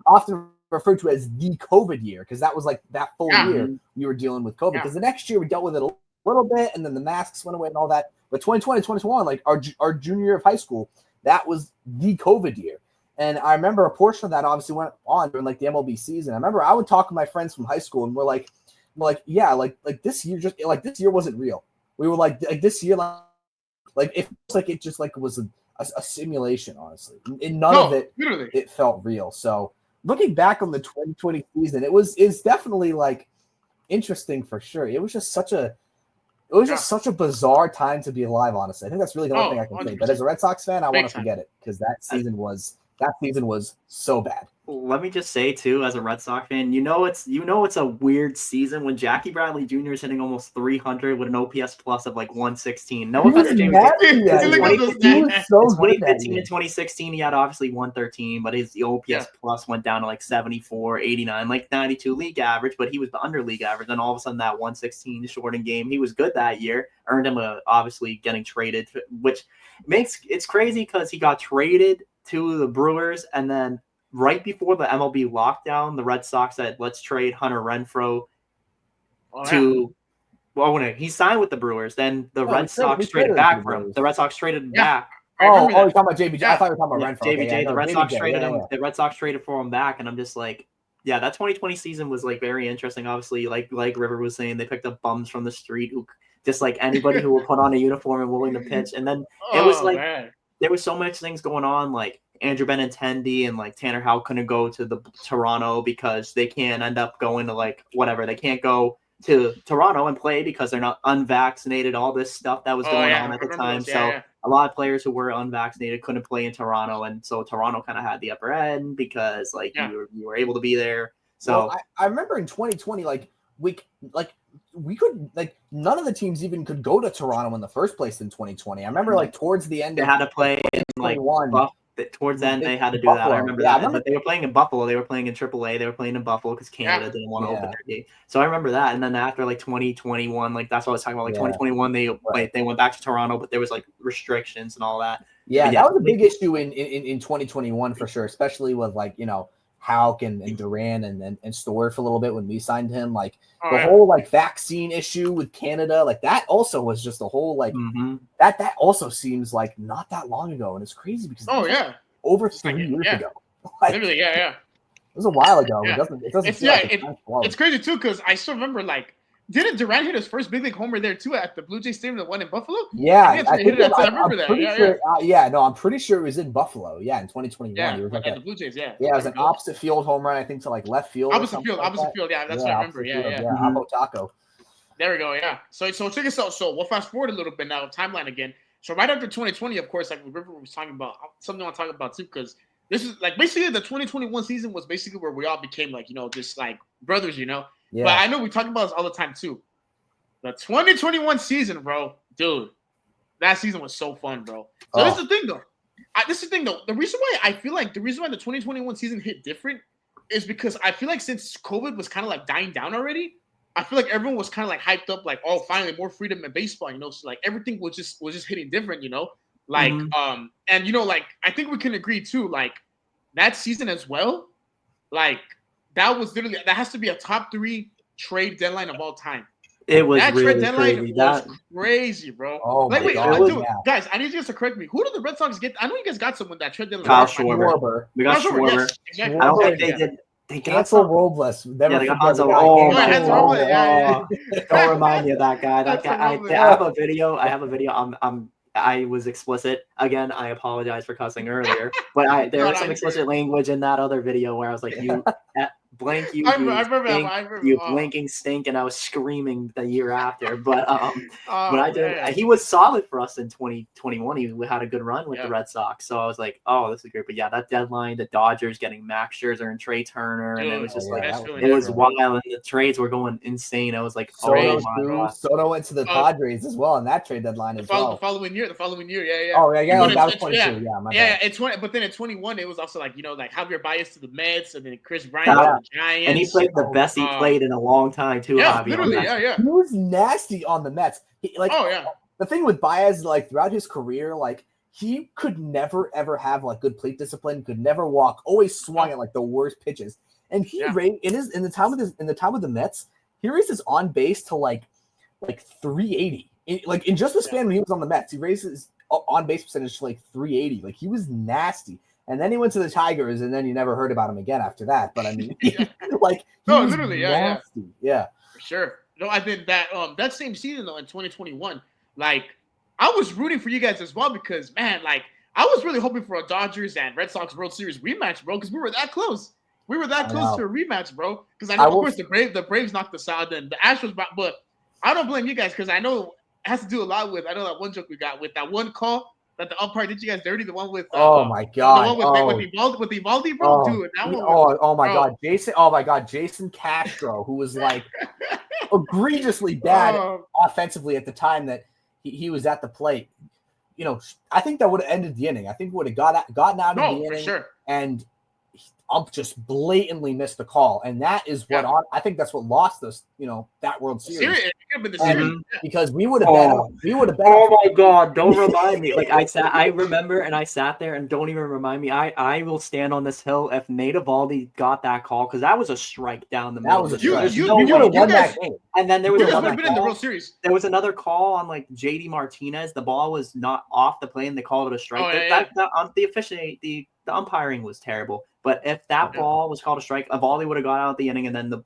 often referred to as the COVID year, because that was like that full year we were dealing with COVID. Because the next year we dealt with it a little bit, and then the masks went away and all that. But 2020, 2021, like our junior year of high school, that was the COVID year. And I remember a portion of that obviously went on during like the MLB season. I remember I would talk to my friends from high school, and we're like, this year wasn't real. We were like this year, like it feels like it just like was a simulation, honestly. And none of it, literally, it felt real. So looking back on the 2020 season, it's definitely like interesting for sure. It was just such a it was just such a bizarre time to be alive, honestly. I think that's really the only thing I can say. 100%. But as a Red Sox fan, I want to time. forget it because that season was so bad. Let me just say too, as a Red Sox fan, it's a weird season when Jackie Bradley Jr. is hitting almost 300 with an OPS plus of like 116. No offense to Jamie. 2015 and 2016, he had obviously 113, but his OPS plus went down to like 74, 89, like 92 league average, but he was the under league average. And all of a sudden that 116 shortened game, he was good that year, earned him obviously getting traded, which makes it's crazy because he got traded to the Brewers, and then right before the MLB lockdown, the Red Sox said, let's trade Hunter Renfroe he signed with the Brewers. Then the Red Sox traded back for him. The Red Sox traded back. You're talking about JBJ. I thought you were talking about Renfroe. JBJ, the Red Sox traded him. The Red Sox traded for him back, and I'm just like, yeah, that 2020 season was like very interesting. Obviously, like River was saying, they picked up bums from the street who just like anybody who would put on a uniform and willing to pitch. And then it was like there was so much things going on, like Andrew Benintendi and like Tanner Houck couldn't go to the Toronto because they can't end up going to like whatever. They can't go to Toronto and play because they're not unvaccinated. All this stuff that was going on at the time. A lot of players who were unvaccinated couldn't play in Toronto, and so Toronto kind of had the upper end because like you were able to be there. So I remember in 2020, we could none of the teams even could go to Toronto in the first place in 2020. I remember like towards the end they had to play in like towards the end they had to do Buffalo. That. I remember that. But they were playing in Buffalo. They were playing in AAA. They were playing in Buffalo because Canada didn't want to open their gate. So I remember that. And then after like 2021, like that's what I was talking about. Like 2021, they went back to Toronto, but there was like restrictions and all that. Yeah, that was a big issue in 2021 for sure, especially with like Houck and Duran and Storer for a little bit when we signed him. Like the whole like vaccine issue with Canada, like that also was just a whole like that also seems like not that long ago, and it's crazy because over 3 years ago. Like, literally, it was a while ago. It doesn't it's crazy too because I still remember like didn't Durant hit his first big league homer there too at the Blue Jay Stadium, the one in Buffalo? Yeah, I remember that. I'm pretty sure it was in Buffalo. Yeah, in 2021. Yeah, it was like at the Blue Jays. Yeah, it was an opposite field home run, I think, to like left field. Opposite field. Yeah, that's what I remember. Apo Taco. There we go. Yeah. So check us out. So we'll fast forward a little bit now. Timeline again. So right after 2020, of course, like River was talking about, something I want to talk about too, because this is like basically the 2021 season was basically where we all became like just like brothers, Yeah. But I know we talk about this all the time too. The 2021 season, bro, dude, that season was so fun, bro. So this is the thing, though. The reason why I feel like the 2021 season hit different is because I feel like since COVID was kind of like dying down already, I feel like everyone was kind of like hyped up, like, oh, finally more freedom in baseball, So like everything was just hitting different, Like, and like I think we can agree too, like that season as well, like that was literally that has to be a top 3 trade deadline of all time. It was that really trade deadline crazy. Was crazy, bro. Oh like, wait, God, guys, I need you guys to correct me. Who did the Red Sox get? I know you guys got someone that trade deadline. Kyle Schwarber. We got Schwarber. Yes, exactly. I don't think they did. They got Hansel Robles. They got Hansel. Don't remind me of that guy. That guy. I have a video. I was explicit again. I apologize for cussing earlier, but there was some explicit language in that other video where I was like, "You blank, you blinking stink," and I was screaming the year after. But I did. He was solid for us in 2021. He had a good run with the Red Sox, so I was like, "Oh, this is great." But yeah, that deadline, the Dodgers getting Max Scherzer and Trey Turner, and it was just it was wild, and the trades were going insane. I was like, "Oh my God!" Soto went to the Padres as well, and that trade deadline as well. The following year, yeah. Oh yeah, that was 22. Yeah, it's 20. But then in 21, it was also like like Javier Baez to the Mets, and then Chris Bryant to the Giants, and he played the best he played in a long time too. Yeah, literally, He was nasty on the Mets. The thing with Baez, like throughout his career, like he could never ever have like good plate discipline. Could never walk. Always swung at like the worst pitches. And he raised in the time with the Mets, he raised his on base to like 380. In just the span when he was on the Mets, he raised his on base percentage to like 380. Like he was nasty. And then he went to the Tigers, and then you never heard about him again after that. But I mean, literally, nasty. Yeah, for sure. No, I think that same season though in 2021, like I was rooting for you guys as well because man, like I was really hoping for a Dodgers and Red Sox World Series rematch, bro, because we were that close. We were that close to a rematch, bro. Because I know, of course, the Braves knocked us out, then the Astros, but I don't blame you guys because I know has to do a lot with, I know that one joke we got with that one call that the umpire did you guys dirty, the one with oh my god, the one with Evaldi, bro, dude, that one was, oh my god, Jason Castro, who was like egregiously bad offensively at the time that he was at the plate. You know, I think that would have ended the inning. I think would have gotten out of the inning, for sure. And Ump just blatantly missed the call, and that is what I think that's what lost us. You know, that World Series. Because we would have been. Oh my god! Don't remind me. Like I remember, and I sat there, and don't even remind me. I will stand on this hill if Nate Eovaldi got that call, because that was a strike down the middle. That was a strike. You would have won that game. And then there was another been in the World Series. There was another call on like JD Martinez. The ball was not off the plane. They called it a strike. The umpiring was terrible. But if that ball was called a strike, Eovaldi would have got out the inning, and then the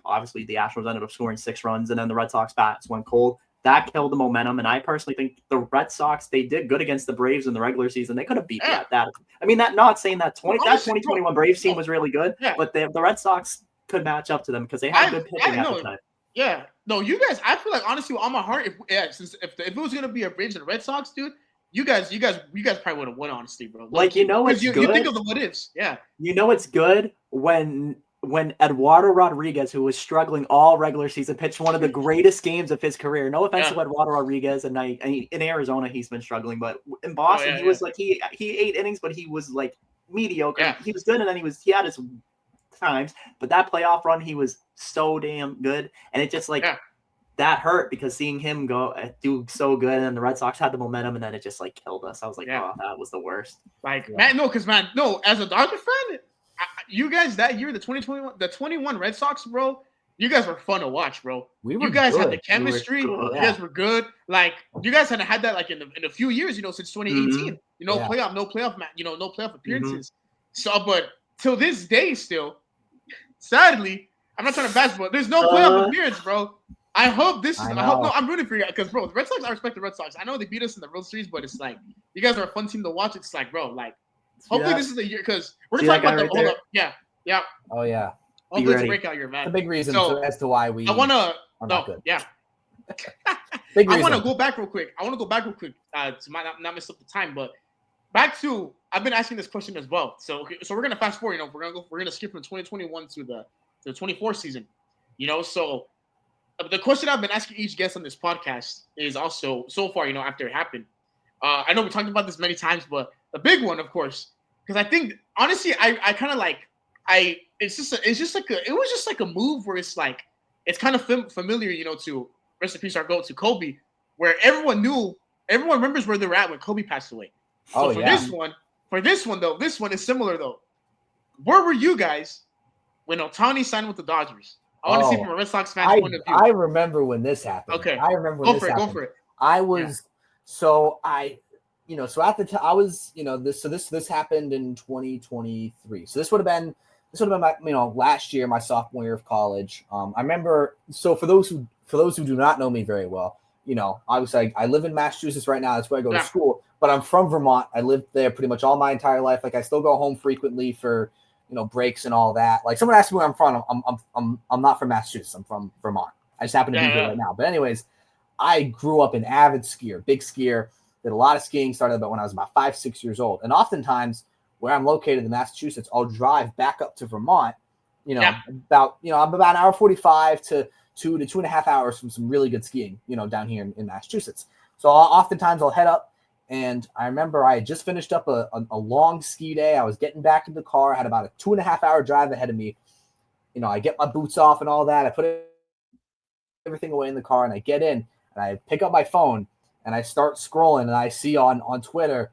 obviously the Astros ended up scoring 6 runs, and then the Red Sox bats went cold. That killed the momentum, and I personally think the Red Sox, they did good against the Braves in the regular season. They could have beat that. I mean, not saying that 2021 Braves team was really good, but the Red Sox could match up to them because they had good pitching at the time. Yeah, no, you guys. I feel like honestly, with all my heart, if it was gonna be a Braves and Red Sox, dude. You guys probably would have won, honestly, bro. Like, you know, it's good. You think of the what ifs, You know, it's good when Eduardo Rodriguez, who was struggling all regular season, pitched one of the greatest games of his career. No offense to Eduardo Rodriguez, and in Arizona he's been struggling, but in Boston he was like he 8 innings, but he was like mediocre. Yeah. He was good, and then he had his times, but that playoff run he was so damn good, and it just that hurt because seeing him do so good, and the Red Sox had the momentum, and then it just like killed us. I was like, oh, that was the worst. Like, man, as a Dodger fan, you guys that year, the 21 Red Sox, bro, you guys were fun to watch, bro. You guys had the chemistry. You guys were good. Like, you guys hadn't had that like in a few years, since 2018. No playoff appearances. So, but till this day, still, sadly, I'm not trying to bash, but there's no playoff appearance, bro. I hope this is. I'm rooting for you because, bro, the Red Sox. I respect the Red Sox. I know they beat us in the World Series, but it's like you guys are a fun team to watch. It's like, bro, like hopefully this is the year because we're gonna talk about the hold up. Yeah. Oh yeah. Hopefully it's a breakout year, man. The big reason as to why we. I want to. I want to go back real quick. To not mess up the time, but back to I've been asking this question as well. So we're gonna fast forward. We're gonna skip from 2021 to the 24 season. So. The question I've been asking each guest on this podcast is also so far, after it happened. I know we talked about this many times, but the big one, of course, because I think honestly, I kind of like it was just like a move where it's like it's kind of familiar, to rest in peace our GOAT to Kobe, where everyone remembers where they were at when Kobe passed away. So for this one though, this one is similar though. Where were you guys when Ohtani signed with the Dodgers? I want to see from a Red Sox fan's point of view. I remember when this happened. Okay. I remember when this happened. Go for it. I was so at the time I was, this happened in 2023. So this would have been my, last year, my sophomore year of college. I remember, so for those who do not know me very well, obviously I live in Massachusetts right now. That's where I go to school, but I'm from Vermont. I lived there pretty much all my entire life. Like I still go home frequently for breaks and all that. Like someone asked me where I'm from. I'm not from Massachusetts. I'm from Vermont. I just happen to be here right now. But anyways, I grew up an avid skier, big skier. Did a lot of skiing. Started about when I was about 5-6 years old. And oftentimes, where I'm located in Massachusetts, I'll drive back up to Vermont. About I'm about an hour 45 to 2 to 2.5 hours from some really good skiing. Down here in Massachusetts. So oftentimes I'll head up. And I remember I had just finished up a long ski day. I was getting back in the car. I had about a 2.5 hour drive ahead of me. I get my boots off and all that. I put everything away in the car, and I get in, and I pick up my phone, and I start scrolling, and I see on Twitter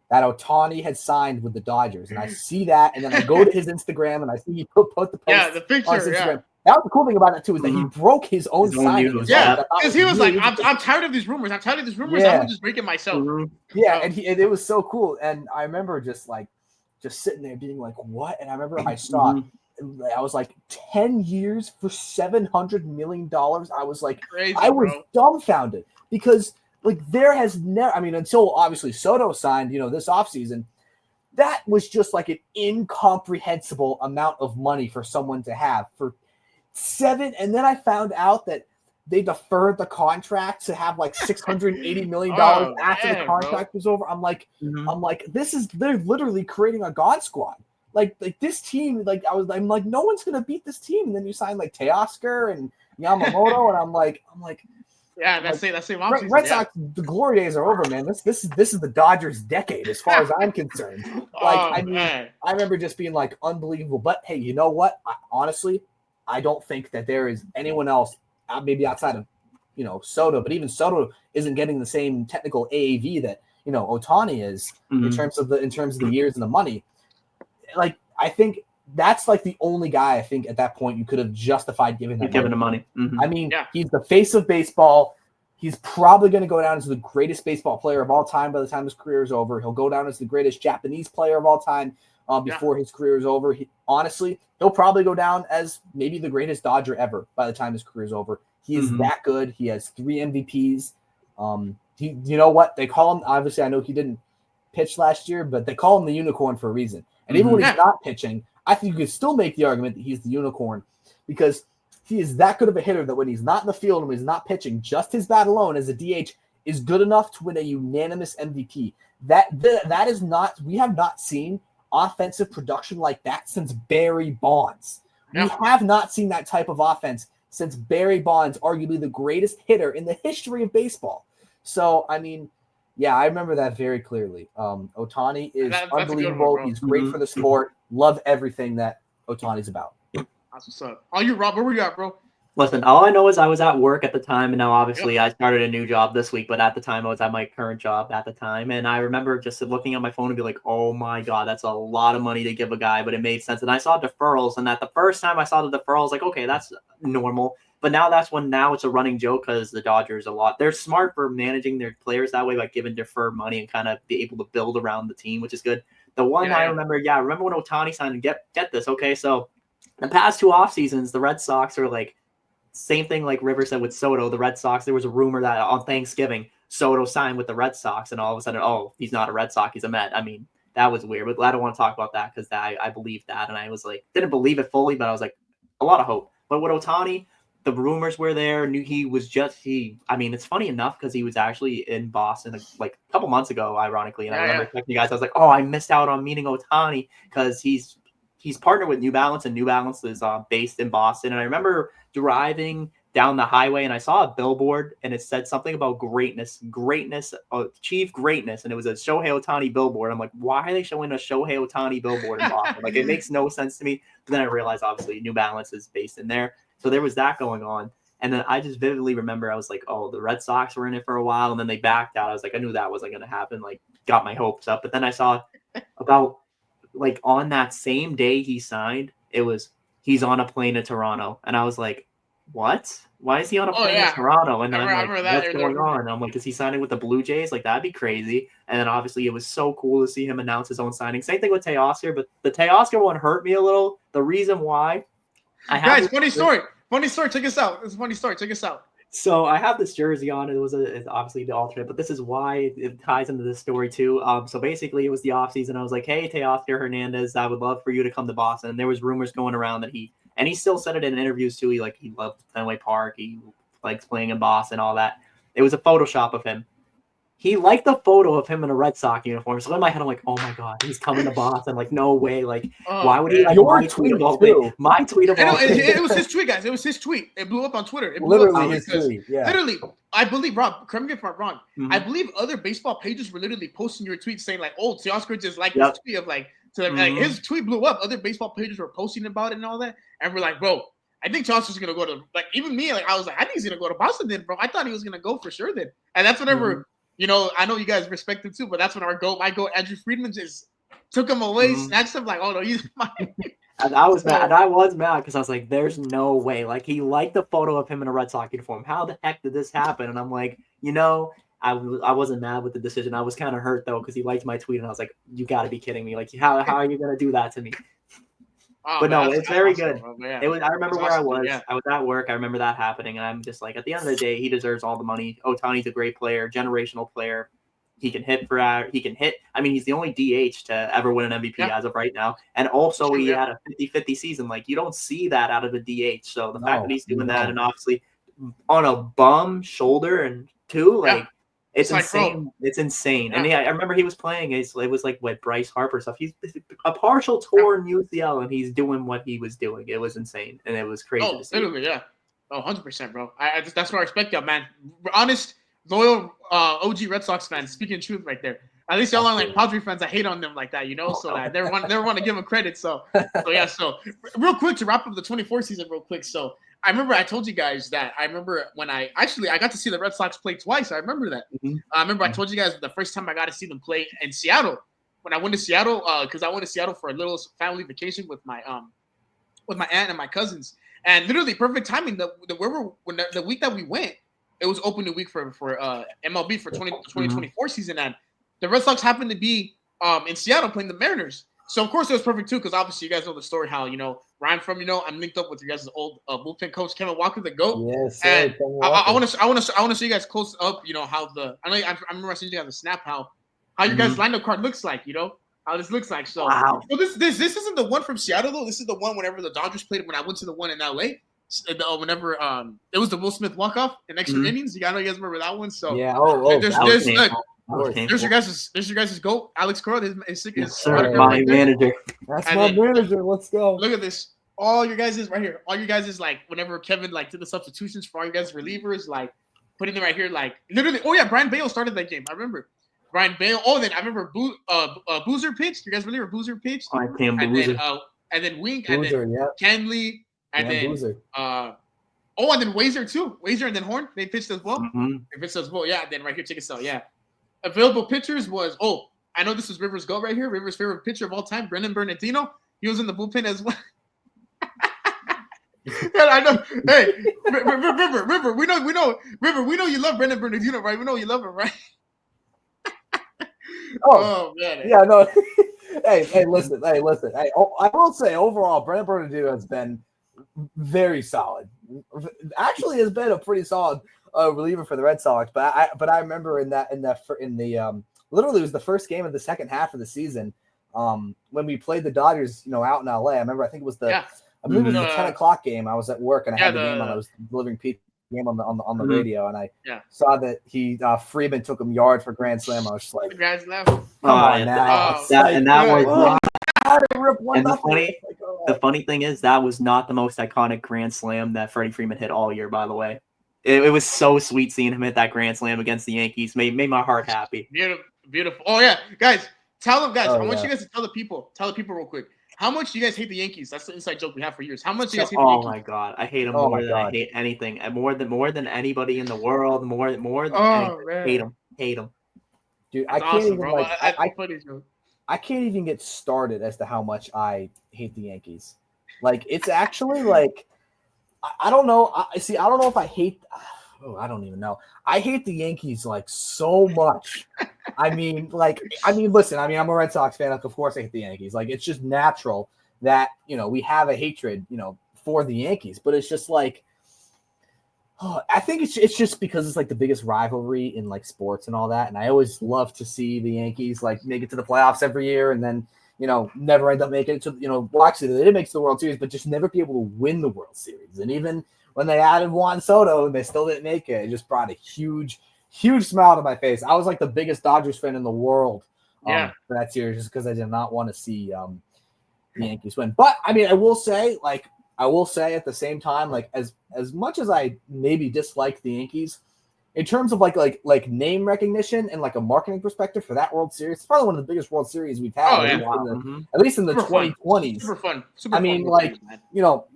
that Ohtani had signed with the Dodgers. And I see that, and then I go to his Instagram, and I see he put the post the picture, on his Instagram. That was the cool thing about it, too, is that he broke his own signing. Because he was like, I'm tired of these rumors. I'm going to just break it myself. Yeah, and it was so cool. And I remember just sitting there being like, what? And I remember I stopped. I was like, 10 years for $700 million? I was like, crazy, I was dumbfounded. Because, like, there has never, until obviously Soto signed, this offseason, that was just like an incomprehensible amount of money for someone to have for 7. And then I found out that they deferred the contract to have like $680 million after the contract was over. I'm like, they're literally creating a God squad. Like this team, I'm like, no one's gonna beat this team. And then you sign like Teoscar and Yamamoto, and I'm like, yeah, that's it. Red Sox, the glory days are over, man. This is the Dodgers' decade, as far as I'm concerned. I remember just being like unbelievable. But hey, you know what? Honestly, I don't think that there is anyone else, maybe outside of Soto, but even Soto isn't getting the same technical AAV that Ohtani is in terms of the years and the money. Like, I think that's like the only guy I think at that point you could have justified giving him money. I mean, he's the face of baseball. He's probably going to go down as the greatest baseball player of all time by the time his career is over. He'll go down as the greatest Japanese player of all time before his career is over. Honestly, he'll probably go down as maybe the greatest Dodger ever by the time his career is over. He is that good. He has 3 MVPs. You know what? They call him, obviously, I know he didn't pitch last year, but they call him the unicorn for a reason. And even when he's not pitching, I think you could still make the argument that he's the unicorn because he is that good of a hitter that when he's not in the field and when he's not pitching, just his bat alone as a DH is good enough to win a unanimous MVP. That is not, we have not seen offensive production like that since Barry Bonds. We have not seen that type of offense since Barry Bonds, arguably the greatest hitter in the history of baseball. So, I mean, yeah, I remember that very clearly. Ohtani is unbelievable. He's great for the sport. Love everything that Ohtani's about. That's what's up. Oh, you, Rob, where were you at, bro? Listen, all I know is I was at work at the time, and now obviously I started a new job this week, but at the time I was at my current job at the time, and I remember just looking at my phone and be like, oh my God, that's a lot of money to give a guy, but it made sense. And I saw deferrals, and at the first time I saw the deferrals, like, okay, that's normal. But now it's a running joke because the Dodgers they're smart for managing their players that way, like giving deferred money and kind of be able to build around the team, which is good. The one I remember, remember when Ohtani signed, and get this, okay, so the past 2 off seasons, the Red Sox are like, same thing like River said with Soto, the Red Sox, there was a rumor that on Thanksgiving, Soto signed with the Red Sox, and all of a sudden, he's not a Red Sox, he's a Met. I mean, that was weird, but I don't want to talk about that because I believed that, and I was like, didn't believe it fully, but I was like, a lot of hope. But with Ohtani, the rumors were there, knew he was I mean, it's funny enough because he was actually in Boston like a couple months ago, ironically, and I remember texting you guys, I was like, I missed out on meeting Ohtani because he's partnered with New Balance, and New Balance is based in Boston. And I remember driving down the highway, and I saw a billboard, and it said something about greatness, achieve greatness, and it was a Shohei Ohtani billboard. I'm like, why are they showing a Shohei Ohtani billboard in Boston? Like, it makes no sense to me. But then I realized, obviously, New Balance is based in there. So there was that going on. And then I just vividly remember I was like, the Red Sox were in it for a while, and then they backed out. I was like, I knew that wasn't going to happen, like, got my hopes up. But then I saw about like on that same day he signed, he's on a plane to Toronto. And I was like, what? Why is he on a plane to Toronto? And then I'm like, what's going on? And I'm like, is he signing with the Blue Jays? Like, that'd be crazy. And then obviously it was so cool to see him announce his own signing. Same thing with Teoscar, but the Teoscar one hurt me a little. The reason why guys, funny story. Check us out. It's a funny story. Check us out. So I have this jersey on. It's obviously the alternate, but this is why it ties into this story too. So basically, it was the offseason. I was like, hey, Teoscar Hernandez, I would love for you to come to Boston. And there was rumors going around that he still said it in interviews too. He loved Fenway Park. He likes playing in Boston, all that. It was a Photoshop of him. He liked the photo of him in a Red Sox uniform. So in my head, I'm like, oh my God, he's coming to Boston. Like, no way. Like, why would he like my tweet of all things? My tweet of all things. It was his tweet, guys. It was his tweet. It blew up on Twitter. It blew literally up his tweet. Yeah. Literally, I believe, Rob, correct me if I'm wrong. I believe other baseball pages were literally posting your tweet saying like, Teoscar just like this tweet of like, so like his tweet blew up. Other baseball pages were posting about it and all that. And we're like, bro, I think Teoscar's gonna go to, like, even me, like I was like, I think he's gonna go to Boston then, bro. I thought he was gonna go for sure then. And that's whenever. I know you guys respect him too, but that's when my go Andrew Friedman just took him away, snatched him like, no, he's mine. And I was mad. And I was mad because I was like, there's no way. Like, he liked the photo of him in a Red Sox uniform. How the heck did this happen? And I'm like, I wasn't mad with the decision. I was kind of hurt though because he liked my tweet, and I was like, you got to be kidding me. Like, how are you gonna do that to me? But no, it's very good. It was. I remember where I was. Yeah. I was at work. I remember that happening, and I'm just like, at the end of the day, he deserves all the money. Ohtani's a great player, generational player. He can hit He can hit. I mean, he's the only DH to ever win an MVP as of right now, and also he had a 50-50 season. Like, you don't see that out of a DH. So the fact that he's doing that, and obviously on a bum shoulder and two, like. Yeah. It's Like, insane. bro. It's insane. Yeah. And I remember he was playing. It was like what Bryce Harper stuff. He's a partial torn UCL, and he's doing what he was doing. It was insane, and it was crazy. Oh, to see. literally, yeah. Oh, 100%, bro. That's what I respect y'all, man. Honest, loyal OG Red Sox fans, speaking truth right there. At least y'all aren't like Padre fans. I hate on them like that, so I never want to give them credit. So yeah. So real quick to wrap up the 24 season, real quick. So I remember I told you guys that I remember when I got to see the Red Sox play twice. I remember that. Mm-hmm. I remember I told you guys the first time I got to see them play in Seattle. When I went to Seattle, because I went to Seattle for a little family vacation with my aunt and my cousins, and literally perfect timing. The week that we went, it was opening week for MLB for 2024 season, and the Red Sox happened to be in Seattle playing the Mariners. So of course it was perfect too, because obviously you guys know the story how where I'm from. I'm linked up with you guys' old bullpen coach Kevin Walker, the GOAT. Yes, and I want to show you guys close up. How I remember I sent you guys a snap how your guys' lineup card looks like. How this looks like. So, wow. So this isn't the one from Seattle though. This is the one whenever the Dodgers played when I went to the one in LA. Whenever it was the Will Smith walk-off in extra innings. I know you guys remember that one. So yeah. There's your guys' GOAT, Alex Cora. His my manager. That's my manager. Let's go. Look at this. All your guys is right here. All you guys is like whenever Kevin did the substitutions for all you guys relievers, putting them right here, literally. Oh yeah, Brian Bale started that game. I remember Brian Bale. Oh, then I remember Boozer pitched. You guys remember Boozer pitched? I can't Boozer. And then Wink, Boozer, and then Kenley, and then Boozer. and then Wazer too. Wazer and then Horn. They pitched as well. Mm-hmm. They pitched as well. Yeah. Then right here, check us out. Yeah. Available pitchers was I know this is Rivers' GOAT right here. Rivers' favorite pitcher of all time, Brendan Bernardino. He was in the bullpen as well. Yeah, I know. Hey, River. We know. River, we know you love Brendan Bernardino, right? We know you love him, right? Oh man. Yeah, no. Hey, listen. Hey, I will say overall, Brendan Bernardino has been very solid. Actually, has been a pretty solid reliever for the Red Sox. But I remember in the literally it was the first game of the second half of the season when we played the Dodgers, out in LA. I remember I think it was the 10 o'clock game. I was at work and I had the game on. I was delivering pizza game on the radio, and I saw that Freeman took him yard for grand slam. I was just like, come on now. The funny thing is that was not the most iconic grand slam that Freddie Freeman hit all year. By the way, it was so sweet seeing him hit that grand slam against the Yankees. Made my heart happy. Beautiful. Oh yeah, guys, tell them, guys. I want you guys to tell the people real quick. How much do you guys hate the Yankees? That's the inside joke we have for years. How much do you guys hate the Yankees? Oh my god, I hate them more than I hate anything. More than anybody in the world. More than anything. Hate them. Dude, I can't even I can't even get started as to how much I hate the Yankees. It's actually I don't know. I don't know if I hate. I don't even know. I hate the Yankees so much. Listen. I'm a Red Sox fan. Of course, I hate the Yankees. It's just natural that we have a hatred, for the Yankees. But it's just I think it's just because it's the biggest rivalry in sports and all that. And I always love to see the Yankees make it to the playoffs every year, and then never end up making it to well, actually they did make it to the World Series, but just never be able to win the World Series. And even when they added Juan Soto, they still didn't make it. It just brought a huge smile to my face. I was the biggest Dodgers fan in the world for that series, just because I did not want to see the Yankees win. But I will say at the same time, as much as I maybe dislike the Yankees, in terms of name recognition and a marketing perspective for that World Series, it's probably one of the biggest World Series we've had at least in the 2020s. Super fun.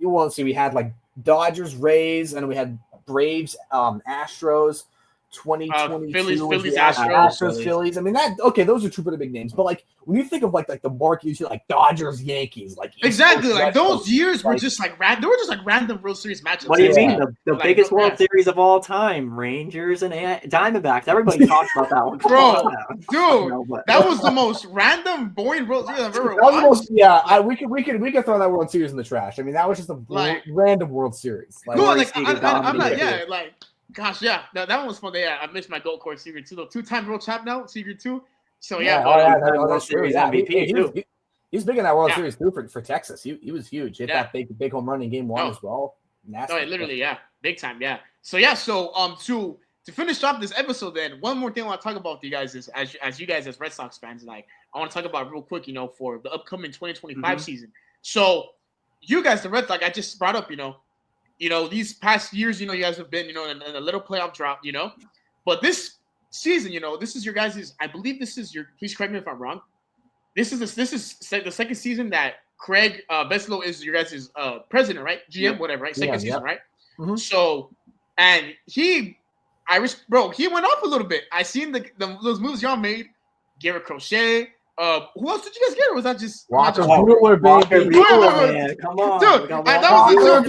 Let's see, we had Dodgers, Rays, and we had Braves, Astros. 2022 Phillies, Astros, Phillies. Those are two pretty big names. But when you think of the market, you see Dodgers, Yankees, exactly. Those years were just they were just random World Series matches. What do you mean? The biggest World Series of all time, Rangers and Diamondbacks. Everybody talks about that one. Bro, dude, that was the most random, boring World Series I've ever watched. We could throw that World Series in the trash. That was just a random World Series. I'm not. Gosh, yeah, that one was fun. Yeah, I missed my gold course Seager 2 though. 2-time world champ now, Seager 2. So World Series MVP too. He's big in that World Series too for Texas. He was huge. Hit that big home run in Game 1 as well. Nasty. No, literally, big time, So yeah, to finish off this episode, then one more thing I want to talk about with you guys is as you guys as Red Sox fans, like I want to talk about real quick, for the upcoming 2025 season. So you guys, the Red Sox, I just brought up, these past years, you guys have been, in a little playoff drop, but this season, this is your guys'. I believe this is your. Please correct me if I'm wrong. This is the second season that Craig Beslow is your guys' president, right? GM, whatever, right? Second season, right? Mm-hmm. So, and he went off a little bit. I seen those moves y'all made. Garrett Crochet. Who else did you guys get? Or was that just Walker Buehler, baby? Man, come on, dude. That was the joke.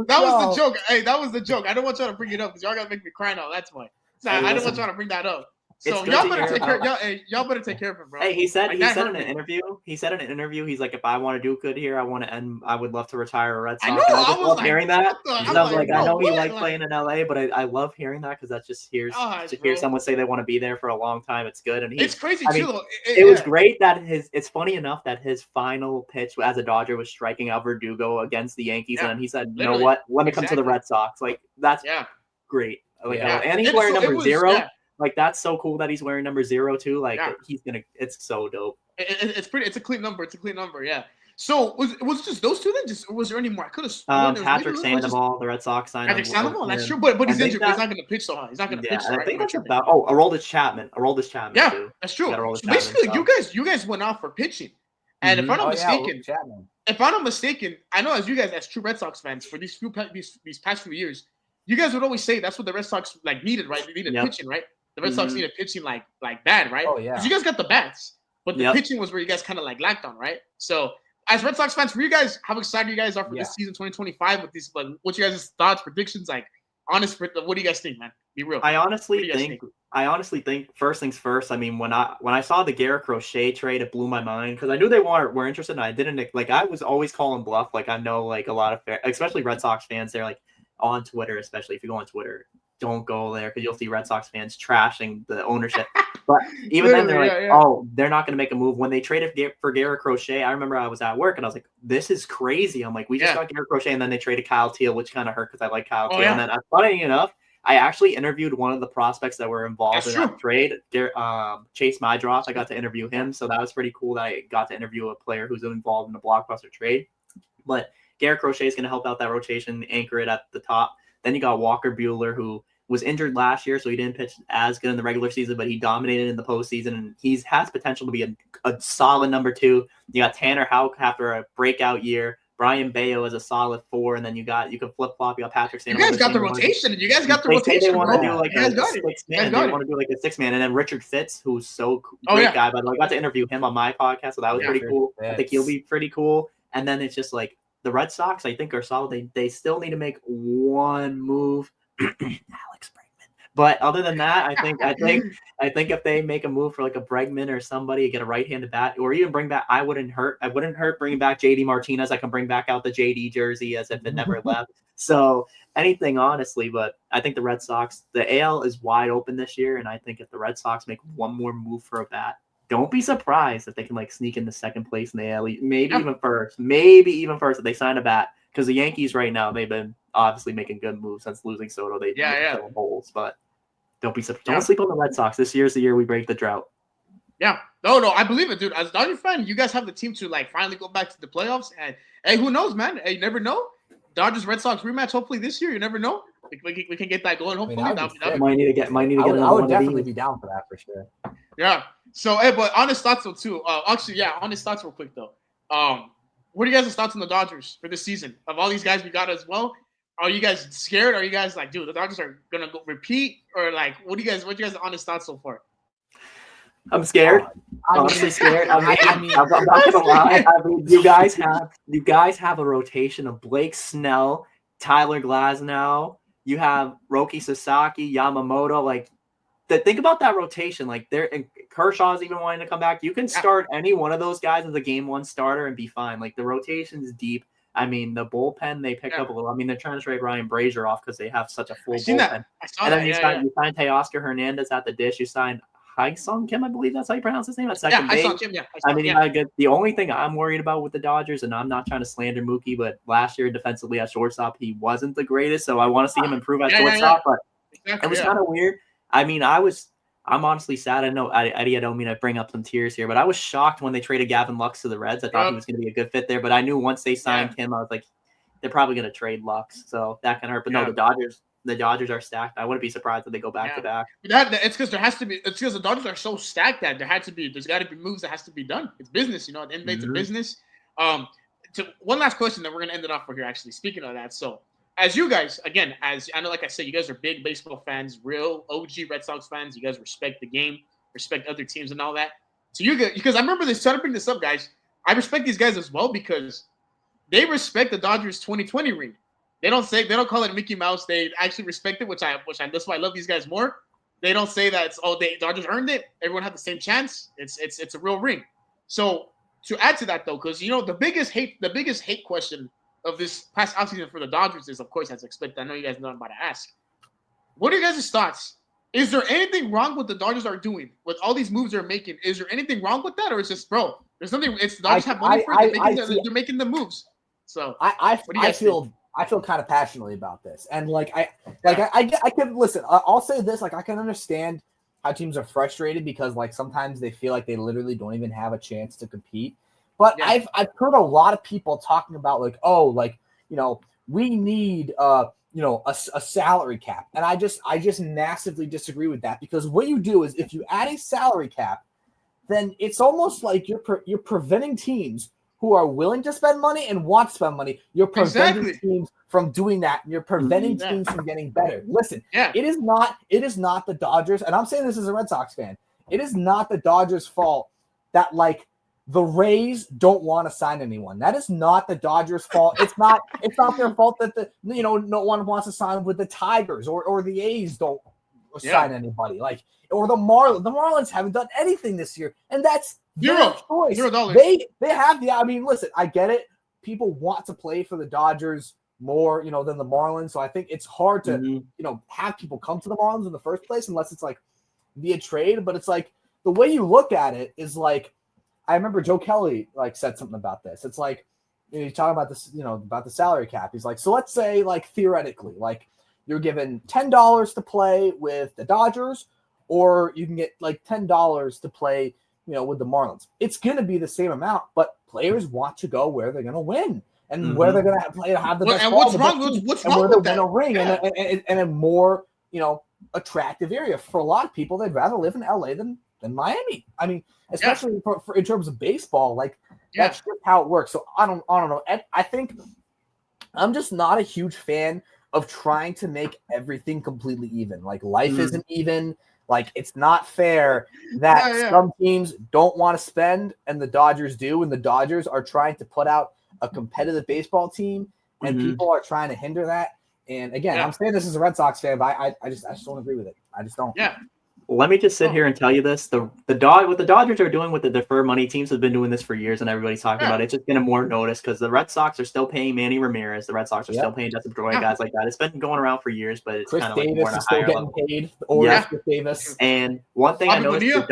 That was the joke. Hey, that was the joke. I don't want y'all to bring it up because y'all gotta make me cry now. That's why. I didn't want y'all to bring that up. So y'all better take care. Y'all better take care of him, bro. Hey, he said in an interview. He's like, if I want to do good here, I want to end. I would love to retire a Red Sox. I love hearing that. I know he liked playing in LA, but I love hearing that because that just hear someone say they want to be there for a long time. It's good, and it's crazy too. It was great that it's funny enough that his final pitch as a Dodger was striking out Verdugo against the Yankees, and he said, "You know what? Let me come to the Red Sox." Like that's great. And he's wearing number 0. Yeah. Like that's so cool that he's wearing number 0 too. Like it's so dope. It's a clean number. It's a clean number. Yeah. So was it just those two then? Or was there any more? I could have. Patrick Sandoval, the Red Sox signed. Patrick Sandoval, that's true. But he's injured. He's not going to pitch so high. He's not going to pitch. So I think that's about. Aroldis Chapman. Yeah, too. That's true. So basically, you guys went off for pitching, and if I'm not mistaken, I know as true Red Sox fans for these past few years, you guys would always say that's what the Red Sox needed, right? They needed pitching, right? The Red Sox needed pitching like bad, right? Oh yeah. Because you guys got the bats, but the pitching was where you guys kind of lacked on, right? So as Red Sox fans, for you guys, how excited you guys are for this season 2025 with these? But what's your guys' thoughts, predictions, honest? What do you guys think, man? Be real. I honestly think first things first. I mean, when I saw the Garrett Crochet trade, it blew my mind because I knew they were interested. And I didn't I was always calling bluff. Like I know a lot of especially Red Sox fans, they're on Twitter, especially if you go on Twitter. Don't go there because you'll see Red Sox fans trashing the ownership. But even then, they're oh, they're not going to make a move. When they traded for Garrett Crochet, I remember I was at work and I was like, this is crazy. I'm like, we just got Garrett Crochet, and then they traded Kyle Teal, which kind of hurt because I like Kyle Teal. And then, funny enough, I actually interviewed one of the prospects that were involved in that trade, Chase Mydroth. I got to interview him, so that was pretty cool that I got to interview a player who's involved in a blockbuster trade. But Garrett Crochet is going to help out that rotation, anchor it at the top. Then you got Walker Buehler, who was injured last year, so he didn't pitch as good in the regular season, but he dominated in the postseason, and has potential to be a solid number 2. You got Tanner Houck after a breakout year, Brian Bayo as a solid 4, and then you can flip-flop. You got Patrick Sandoval. You guys got the rotation. You guys got the rotation. They want to do like a 6-man. They want to do like a 6-man, and then Richard Fitz, who's great guy, by the way. I got to interview him on my podcast, so that was pretty cool. I think he'll be pretty cool. And then it's just like the Red Sox, I think, are solid. They still need to make one move. Alex Bregman. But other than that, I think if they make a move for like a Bregman or somebody, get a right-handed bat, or even bring back, I wouldn't hurt bringing back JD Martinez. I can bring back out the JD jersey as if it never left. So anything, honestly. But I think the Red Sox, the AL is wide open this year, and I think if the Red Sox make one more move for a bat, don't be surprised if they can sneak into second place in the AL, maybe even first if they sign a bat. Because the Yankees right now, they've been obviously making good moves since losing Soto. They've been filling holes, but don't sleep on the Red Sox. This year's the year we break the drought. Yeah. No, I believe it, dude. As a Dodger fan, you guys have the team to finally go back to the playoffs. And hey, who knows, man? Hey, you never know. Dodgers Red Sox rematch hopefully this year. You never know. We can get that going. Hopefully, might need to get. I would definitely be down for that for sure. Yeah. So, hey, but honest thoughts though too. Honest thoughts real quick though. What are you guys' thoughts on the Dodgers for this season? Of all these guys we got as well, are you guys scared? Are you guys dude, the Dodgers are gonna go repeat, or what you guys' honest thoughts so far? I'm scared. Honestly scared. I'm not gonna lie. I mean, you guys have a rotation of Blake Snell, Tyler Glasnow. You have Roki Sasaki, Yamamoto. Think about that rotation. Kershaw's even wanting to come back. You can start any one of those guys as a game 1 starter and be fine. The rotation's deep. I mean, the bullpen they picked up a little. I mean, they're trying to trade Ryan Brazier off because they have such a full bullpen. I saw that. You signed Teoscar Hernandez at the dish. You signed Hyun-Sung Kim, I believe that's how you pronounce his name. At second base. Hyun-Sung Kim, I mean, the only thing I'm worried about with the Dodgers, and I'm not trying to slander Mookie, but last year defensively at shortstop, he wasn't the greatest. So I want to see him improve at shortstop. But it was kind of weird. I mean, I'm honestly sad. I know, Eddie, I don't mean to bring up some tears here, but I was shocked when they traded Gavin Lux to the Reds. I thought he was going to be a good fit there, but I knew once they signed him, I was like, they're probably going to trade Lux, so that can hurt. But no, the Dodgers are stacked. I wouldn't be surprised if they go back to back. It's because there has to be. It's because the Dodgers are so stacked that there's got to be moves that has to be done. It's business, you know. At the end of the day, it's a business. So one last question that we're gonna end it off for here. Actually, speaking of that, so as you guys, again, as I know, like I said, you guys are big baseball fans, real OG Red Sox fans. You guys respect the game, respect other teams, and all that. So you guys, because I remember this. Trying to bring this up, guys. I respect these guys as well because they respect the Dodgers 2020 ring. They don't call it Mickey Mouse. They actually respect it, which that's why I love these guys more. They don't say that Dodgers earned it. Everyone had the same chance. It's a real ring. So to add to that though, because you know the biggest hate question of this past offseason for the Dodgers is, of course, as expected. I know you guys know I'm about to ask. What are your guys' thoughts? Is there anything wrong with the Dodgers are doing with all these moves they're making? Is there anything wrong with that, or is just bro? There's nothing. It's the Dodgers have money for it. They're making the moves. So I feel kind of passionately about this, and I can listen. I'll say this: I can understand how teams are frustrated because sometimes they feel like they literally don't even have a chance to compete. But I've heard a lot of people talking about we need a salary cap, and I just massively disagree with that because what you do is if you add a salary cap, then it's almost like you're preventing teams who are willing to spend money and want to spend money. You're preventing teams from doing that. And you're preventing teams from getting better. Listen, it is not the Dodgers, and I'm saying this as a Red Sox fan. It is not the Dodgers' fault that the Rays don't want to sign anyone. That is not the Dodgers' fault. It's not their fault that no one wants to sign with the Tigers or the A's don't sign anybody. Or the Marlins. The Marlins haven't done anything this year, and that's their choice. $0. They have the. I mean, listen, I get it. People want to play for the Dodgers more, than the Marlins. So I think it's hard to, have people come to the Marlins in the first place unless it's via trade. But it's the way you look at it is I remember Joe Kelly said something about this. It's you're talking about this, about the salary cap. He's so let's say theoretically, you're given $10 to play with the Dodgers, or you can get $10 to play, with the Marlins. It's going to be the same amount, but players want to go where they're going to win and where they're going to play to have the best. And what's wrong with that? A ring and a more, attractive area for a lot of people. They'd rather live in LA than Miami. I mean, especially for in terms of baseball, that's just how it works. So I don't know. I think I'm just not a huge fan of trying to make everything completely even. Life isn't even. It's not fair that some teams don't want to spend and the Dodgers do, and the Dodgers are trying to put out a competitive baseball team, and people are trying to hinder that. And again, I'm saying this as a Red Sox fan, but I just don't agree with it. I just don't. Yeah. Let me just sit here and tell you this. What the Dodgers are doing with the deferred money, teams have been doing this for years and everybody's talking about it. It's just getting more notice because the Red Sox are still paying Manny Ramirez. The Red Sox are still paying Justin Pedroia, guys like that. It's been going around for years, but it's kind of more on a higher level. Paid, Chris Davis. And one thing I noticed,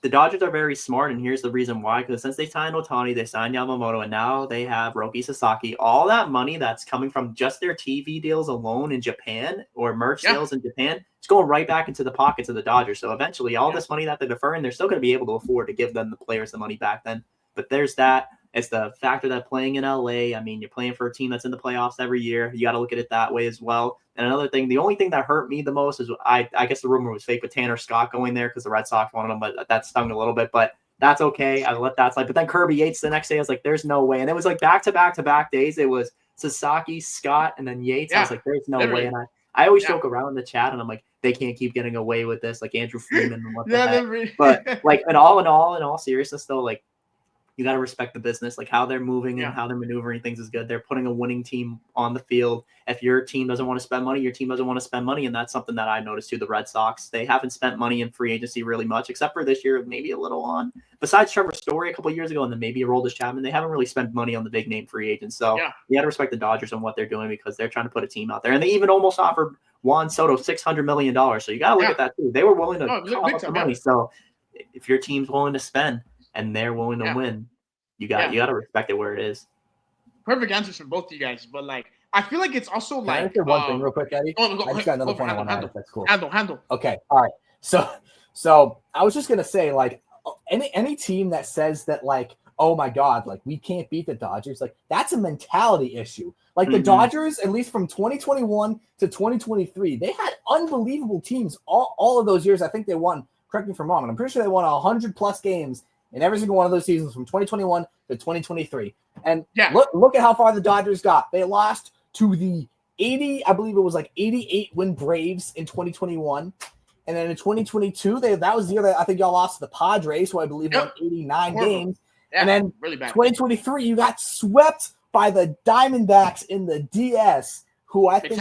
the Dodgers are very smart, and here's the reason why. Because since they signed Ohtani, they signed Yamamoto, and now they have Roki Sasaki. All that money that's coming from just their TV deals alone in Japan or merch sales in Japan, it's going right back into the pockets of the Dodgers. So eventually, all this money that they're deferring, they're still going to be able to afford to give them the players the money back then. But there's that. It's the factor that playing in LA, I mean, you're playing for a team that's in the playoffs every year. You got to look at it that way as well. And another thing, the only thing that hurt me the most is I guess the rumor was fake with Tanner Scott going there because the Red Sox wanted him, but that stung a little bit. But that's okay. I let that slide. But then Kirby Yates the next day, I was like, there's no way. And it was back-to-back days. It was Sasaki, Scott, and then Yates. I was like, there's no way. And I always joke around in the chat, and I'm like, they can't keep getting away with this, like Andrew Freeman and what the heck. But in all seriousness, though, you got to respect the business, how they're moving and how they're maneuvering things is good. They're putting a winning team on the field. If your team doesn't want to spend money, your team doesn't want to spend money. And that's something that I noticed too. The Red Sox, they haven't spent money in free agency really much, except for this year, maybe a little on. Besides Trevor Story a couple of years ago, and then maybe Aroldis Chapman, they haven't really spent money on the big name free agents. So you got to respect the Dodgers and what they're doing because they're trying to put a team out there. And they even almost offered Juan Soto $600 million. So you got to look at that too. They were willing to come up the money. So if your team's willing to spend and they're willing to win, you got to respect it where it is. Perfect answers from both of you guys, but like I feel like it's also Can I answer one thing real quick, Eddie? I just got another point I want to add. That's cool. Handle. Okay, all right. So I was just gonna say, like, any team that says that, like, oh my God, like we can't beat the Dodgers, like that's a mentality issue. Like the Dodgers, at least from 2021 to 2023, they had unbelievable teams all of those years. I think they won. Correct me if I'm wrong, and I'm pretty sure they won 100+ games in every single one of those seasons from 2021 to 2023. And look at how far the Dodgers got. They lost to the 88 win Braves in 2021. And then in 2022, that was the year that I think y'all lost to the Padres, who I believe won 89 games. Yeah, and then really bad. 2023, you got swept by the Diamondbacks in the DS, who I think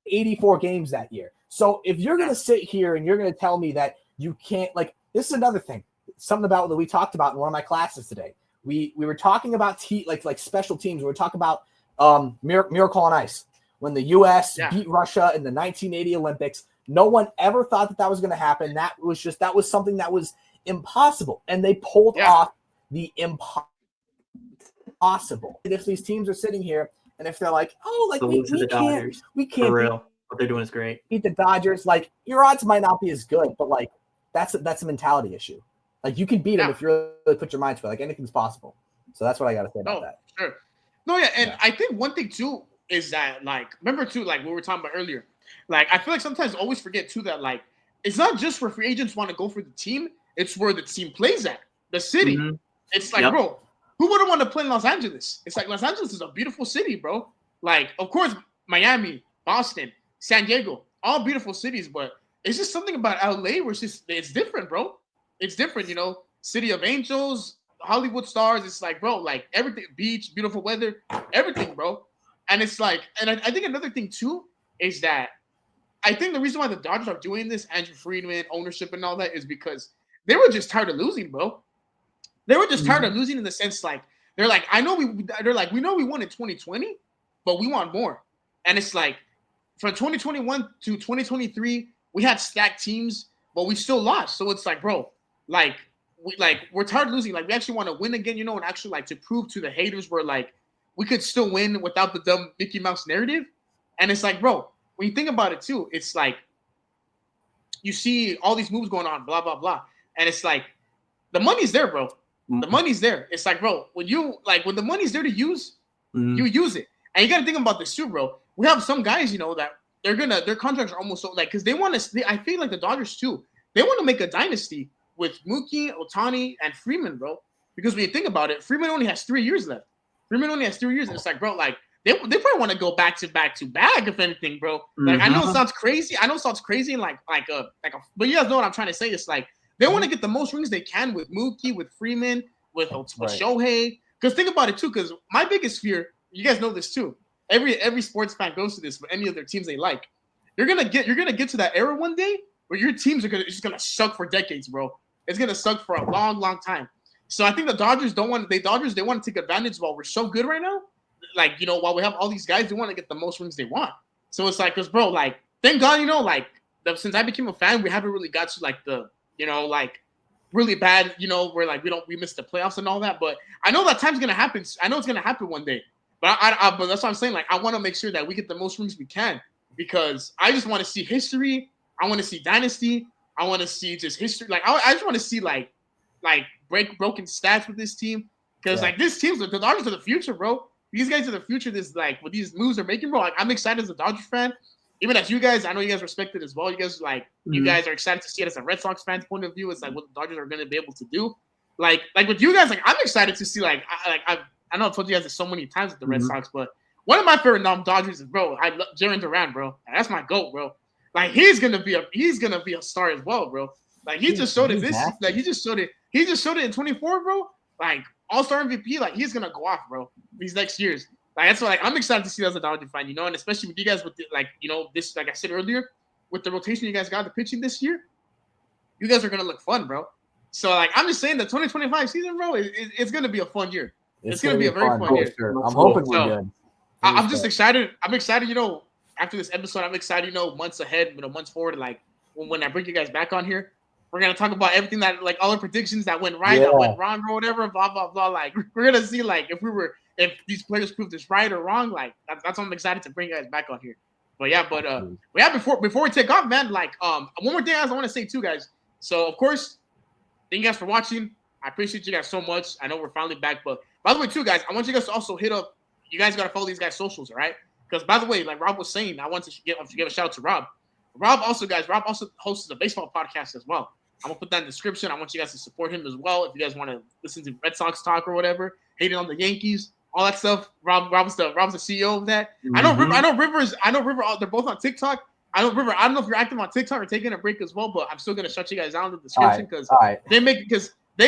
84 games that year. So if you're going to sit here and you're going to tell me that you can't, like, this is another thing, something about that we talked about in one of my classes today. We were talking about like special teams. We were talking about Miracle on Ice. When the U.S. beat Russia in the 1980 Olympics, no one ever thought that was going to happen. That was something that was impossible, and they pulled off the impossible. And if these teams are sitting here, and if they're like, oh, like we can't for real, what they're doing is great. Beat the Dodgers, like your odds might not be as good, but like that's a mentality issue. Like you can beat them if you really put your mind to it. Like anything's possible. So that's what I got to say about that. Sure. No, and I think one thing too is that, like, remember too, like what we were talking about earlier, like I feel like sometimes I always forget too that like it's not just where free agents want to go for the team, it's where the team plays at, the city. It's like, bro, who wouldn't want to play in Los Angeles? It's like Los Angeles is a beautiful city, bro. Like, of course, Miami, Boston, San Diego, all beautiful cities, but it's just something about LA where it's different, bro. It's different, you know, City of Angels, Hollywood stars. It's like, bro, like everything, beach, beautiful weather, everything, bro. And it's like, and I think another thing too is that I think the reason why the Dodgers are doing this, Andrew Friedman, ownership and all that, is because they were just tired of losing, bro. They were just tired of losing in the sense like, we know we won in 2020, but we want more. And it's like from 2021 to 2023, we had stacked teams, but we still lost. So it's like, bro, we're tired of losing. Like we actually want to win again, you know, and actually like to prove to the haters we're like, we could still win without the dumb Mickey Mouse narrative. And it's like, bro, when you think about it too, it's like you see all these moves going on, blah, blah, blah. And it's like the money's there, bro. The money's there. It's like, bro, when the money's there to use, you use it. And you got to think about this too, bro. We have some guys, you know, that their contracts are almost so like, because they want to, I feel like the Dodgers too, they want to make a dynasty with Mookie, Ohtani, and Freeman, bro. Because when you think about it, Freeman only has 3 years left. And it's like, bro, like they probably want to go back to back, if anything, bro. Like I know it sounds crazy. And but you guys know what I'm trying to say. It's like they want to get the most rings they can with Mookie, with Freeman, with Shohei. Because think about it too. Because my biggest fear, you guys know this too. Every sports fan goes to this for any of their teams they like. You're gonna get to that era one day where your teams are just gonna suck for decades, bro. It's gonna suck for a long, long time. So I think the Dodgers they want to take advantage while we're so good right now. Like, you know, while we have all these guys, they want to get the most rings they want. So it's like, because, bro, like, thank God, you know, like, since I became a fan, we haven't really got to, like, the, you know, like, really bad, you know, where, like, we missed the playoffs and all that. But I know that time's going to happen. I know it's going to happen one day. But but that's what I'm saying. Like, I want to make sure that we get the most rings we can because I just want to see history. I want to see dynasty. I want to see just history. Like, I just want to see, like broken stats with this team because, like, this team's the Dodgers are the future, bro. These guys are the future. This, like, what these moves are making, bro. Like, I'm excited as a Dodgers fan. Even as you guys, I know you guys respect it as well. You guys you guys are excited to see it as a Red Sox fan's point of view. It's like what the Dodgers are going to be able to do. Like with you guys, like I'm excited to see. Like I know I've told you guys this so many times with the Red Sox, but one of my favorite non-Dodgers is, bro, I love Jaren Duran, bro. That's my GOAT, bro. Like he's gonna be a star as well, bro. Like he just showed it this. Like he just showed it in 24, bro. Like All-Star MVP. Like he's gonna go off, bro. These next years. Like that's why, like, I'm excited to see that as a Dodger fan, you know, and especially with you guys with the, like, you know, this, like I said earlier, with the rotation you guys got the pitching this year, you guys are gonna look fun, bro. So like I'm just saying the 2025 season, bro, it's gonna be a fun year. It's gonna be a very fun year. Sure. I'm hoping we're good. I'm just excited. I'm excited, you know. after this episode, I'm excited. You know, months ahead, months forward, like when I bring you guys back on here, we're gonna talk about everything that, like, all the predictions that went right, that went wrong, or whatever, blah blah blah. Like, we're gonna see, like, if these players proved this right or wrong. Like, that's why I'm excited to bring you guys back on here. But yeah, before we take off, man, like, one more thing I want to say too, guys. So of course, thank you guys for watching. I appreciate you guys so much. I know we're finally back, but by the way, too, guys, I want you guys to also hit up. You guys gotta follow these guys' socials, all right? Because, by the way, like Rob was saying, I want to give a shout out to Rob. Rob also hosts a baseball podcast as well. I'm gonna put that in the description. I want you guys to support him as well. If you guys want to listen to Red Sox talk or whatever, hating on the Yankees, all that stuff. Rob's the CEO of that. Mm-hmm. I know Rivers. They're both on TikTok. I don't know if you're active on TikTok or taking a break as well, but I'm still gonna shut you guys down in the description because they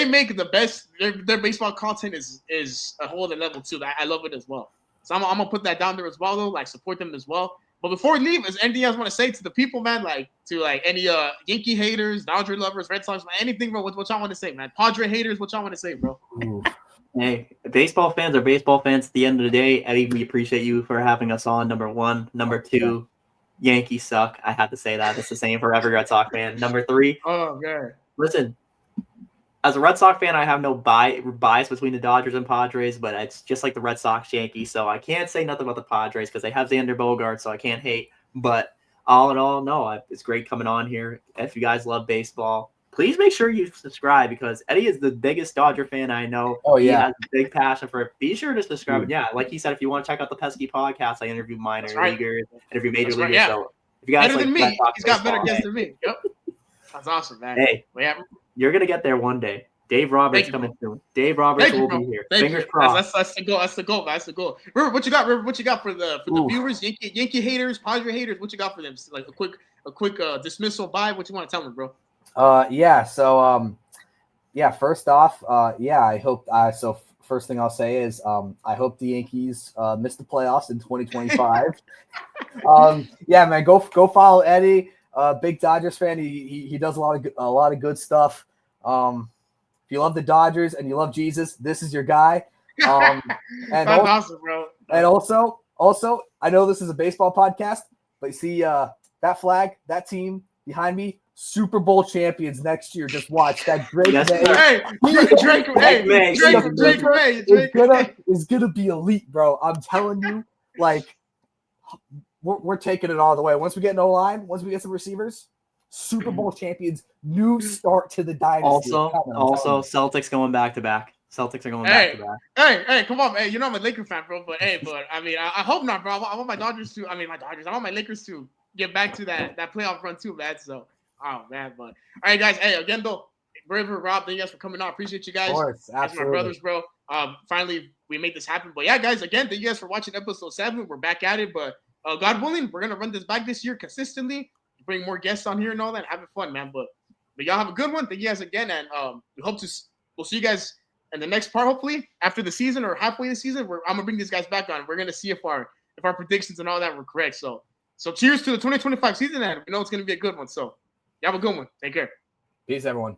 make the best. Their baseball content is a whole other level too. I love it as well. So I'm gonna put that down there as well, though. Like, support them as well. But before we leave, is anything else want to say to the people, man? Like, to any Yankee haters, Dodger lovers, Red Sox, anything, bro? What y'all want to say, man? Padre haters, what y'all want to say, bro? Hey, baseball fans are baseball fans at the end of the day. Eddie, we appreciate you for having us on. Number one. Number two, Yankees suck. I had to say that. It's the same for every Red Sox fan. Number three. Oh, man. Listen, as a Red Sox fan, I have no bias between the Dodgers and Padres, but it's just like the Red Sox Yankees, so I can't say nothing about the Padres because they have Xander Bogaerts, so I can't hate. But all in all, no, it's great coming on here. If you guys love baseball, please make sure you subscribe because Eddie is the biggest Dodger fan I know. Oh, yeah. He has a big passion for it. Be sure to subscribe. Yeah, like he said, if you want to check out the Pesky Podcast, I interview minor leaguers, interview major leaguers. Yeah. So if you guys better than me, Sox he's got baseball, better guests than me. Yep. That's awesome, man. Hey, you're going to get there one day. Dave Roberts coming soon. Dave Roberts will be here. Fingers crossed. That's the goal. That's the goal. That's the goal. River, what you got? River, what you got for the viewers? Yankee haters, Padre haters. What you got for them? Like a quick dismissal. Bye. What you want to tell them, bro? Yeah. So First off, I hope. So first thing I'll say is I hope the Yankees miss the playoffs in 2025. Yeah, man. Go follow Eddie. Big Dodgers fan. He does a lot of good stuff. If you love the Dodgers and you love Jesus, this is your guy. And that's awesome, bro. And also, I know this is a baseball podcast, but you see that flag, that team behind me, Super Bowl champions next year. Just watch that Drake May. Is gonna be elite, bro. I'm telling you, like, we're taking it all the way. Once we get no line, once we get some receivers, Super Bowl champions, new start to the dynasty. Also, Celtics going back to back. Celtics are going back to back. Hey, come on, man. You know I'm a Lakers fan, bro. But I mean, I hope not, bro. I want my Dodgers to. I want my Lakers to get back to that playoff run too, man. So, oh man, but all right, guys. Hey, again though, River, Rob, thank you guys for coming on. Appreciate you guys. Of course, absolutely. My brothers, bro. Finally we made this happen. But yeah, guys, again, thank you guys for watching episode 7. We're back at it, but God willing, we're gonna run this back this year consistently. Bring more guests on here and all that, having fun, man. But y'all have a good one. Thank you guys again, and we'll see you guys in the next part. Hopefully, after the season or halfway the season, I'm gonna bring these guys back on. We're gonna see if our predictions and all that were correct. So cheers to the 2025 season, and we know it's gonna be a good one. So you have a good one. Take care. Peace, everyone.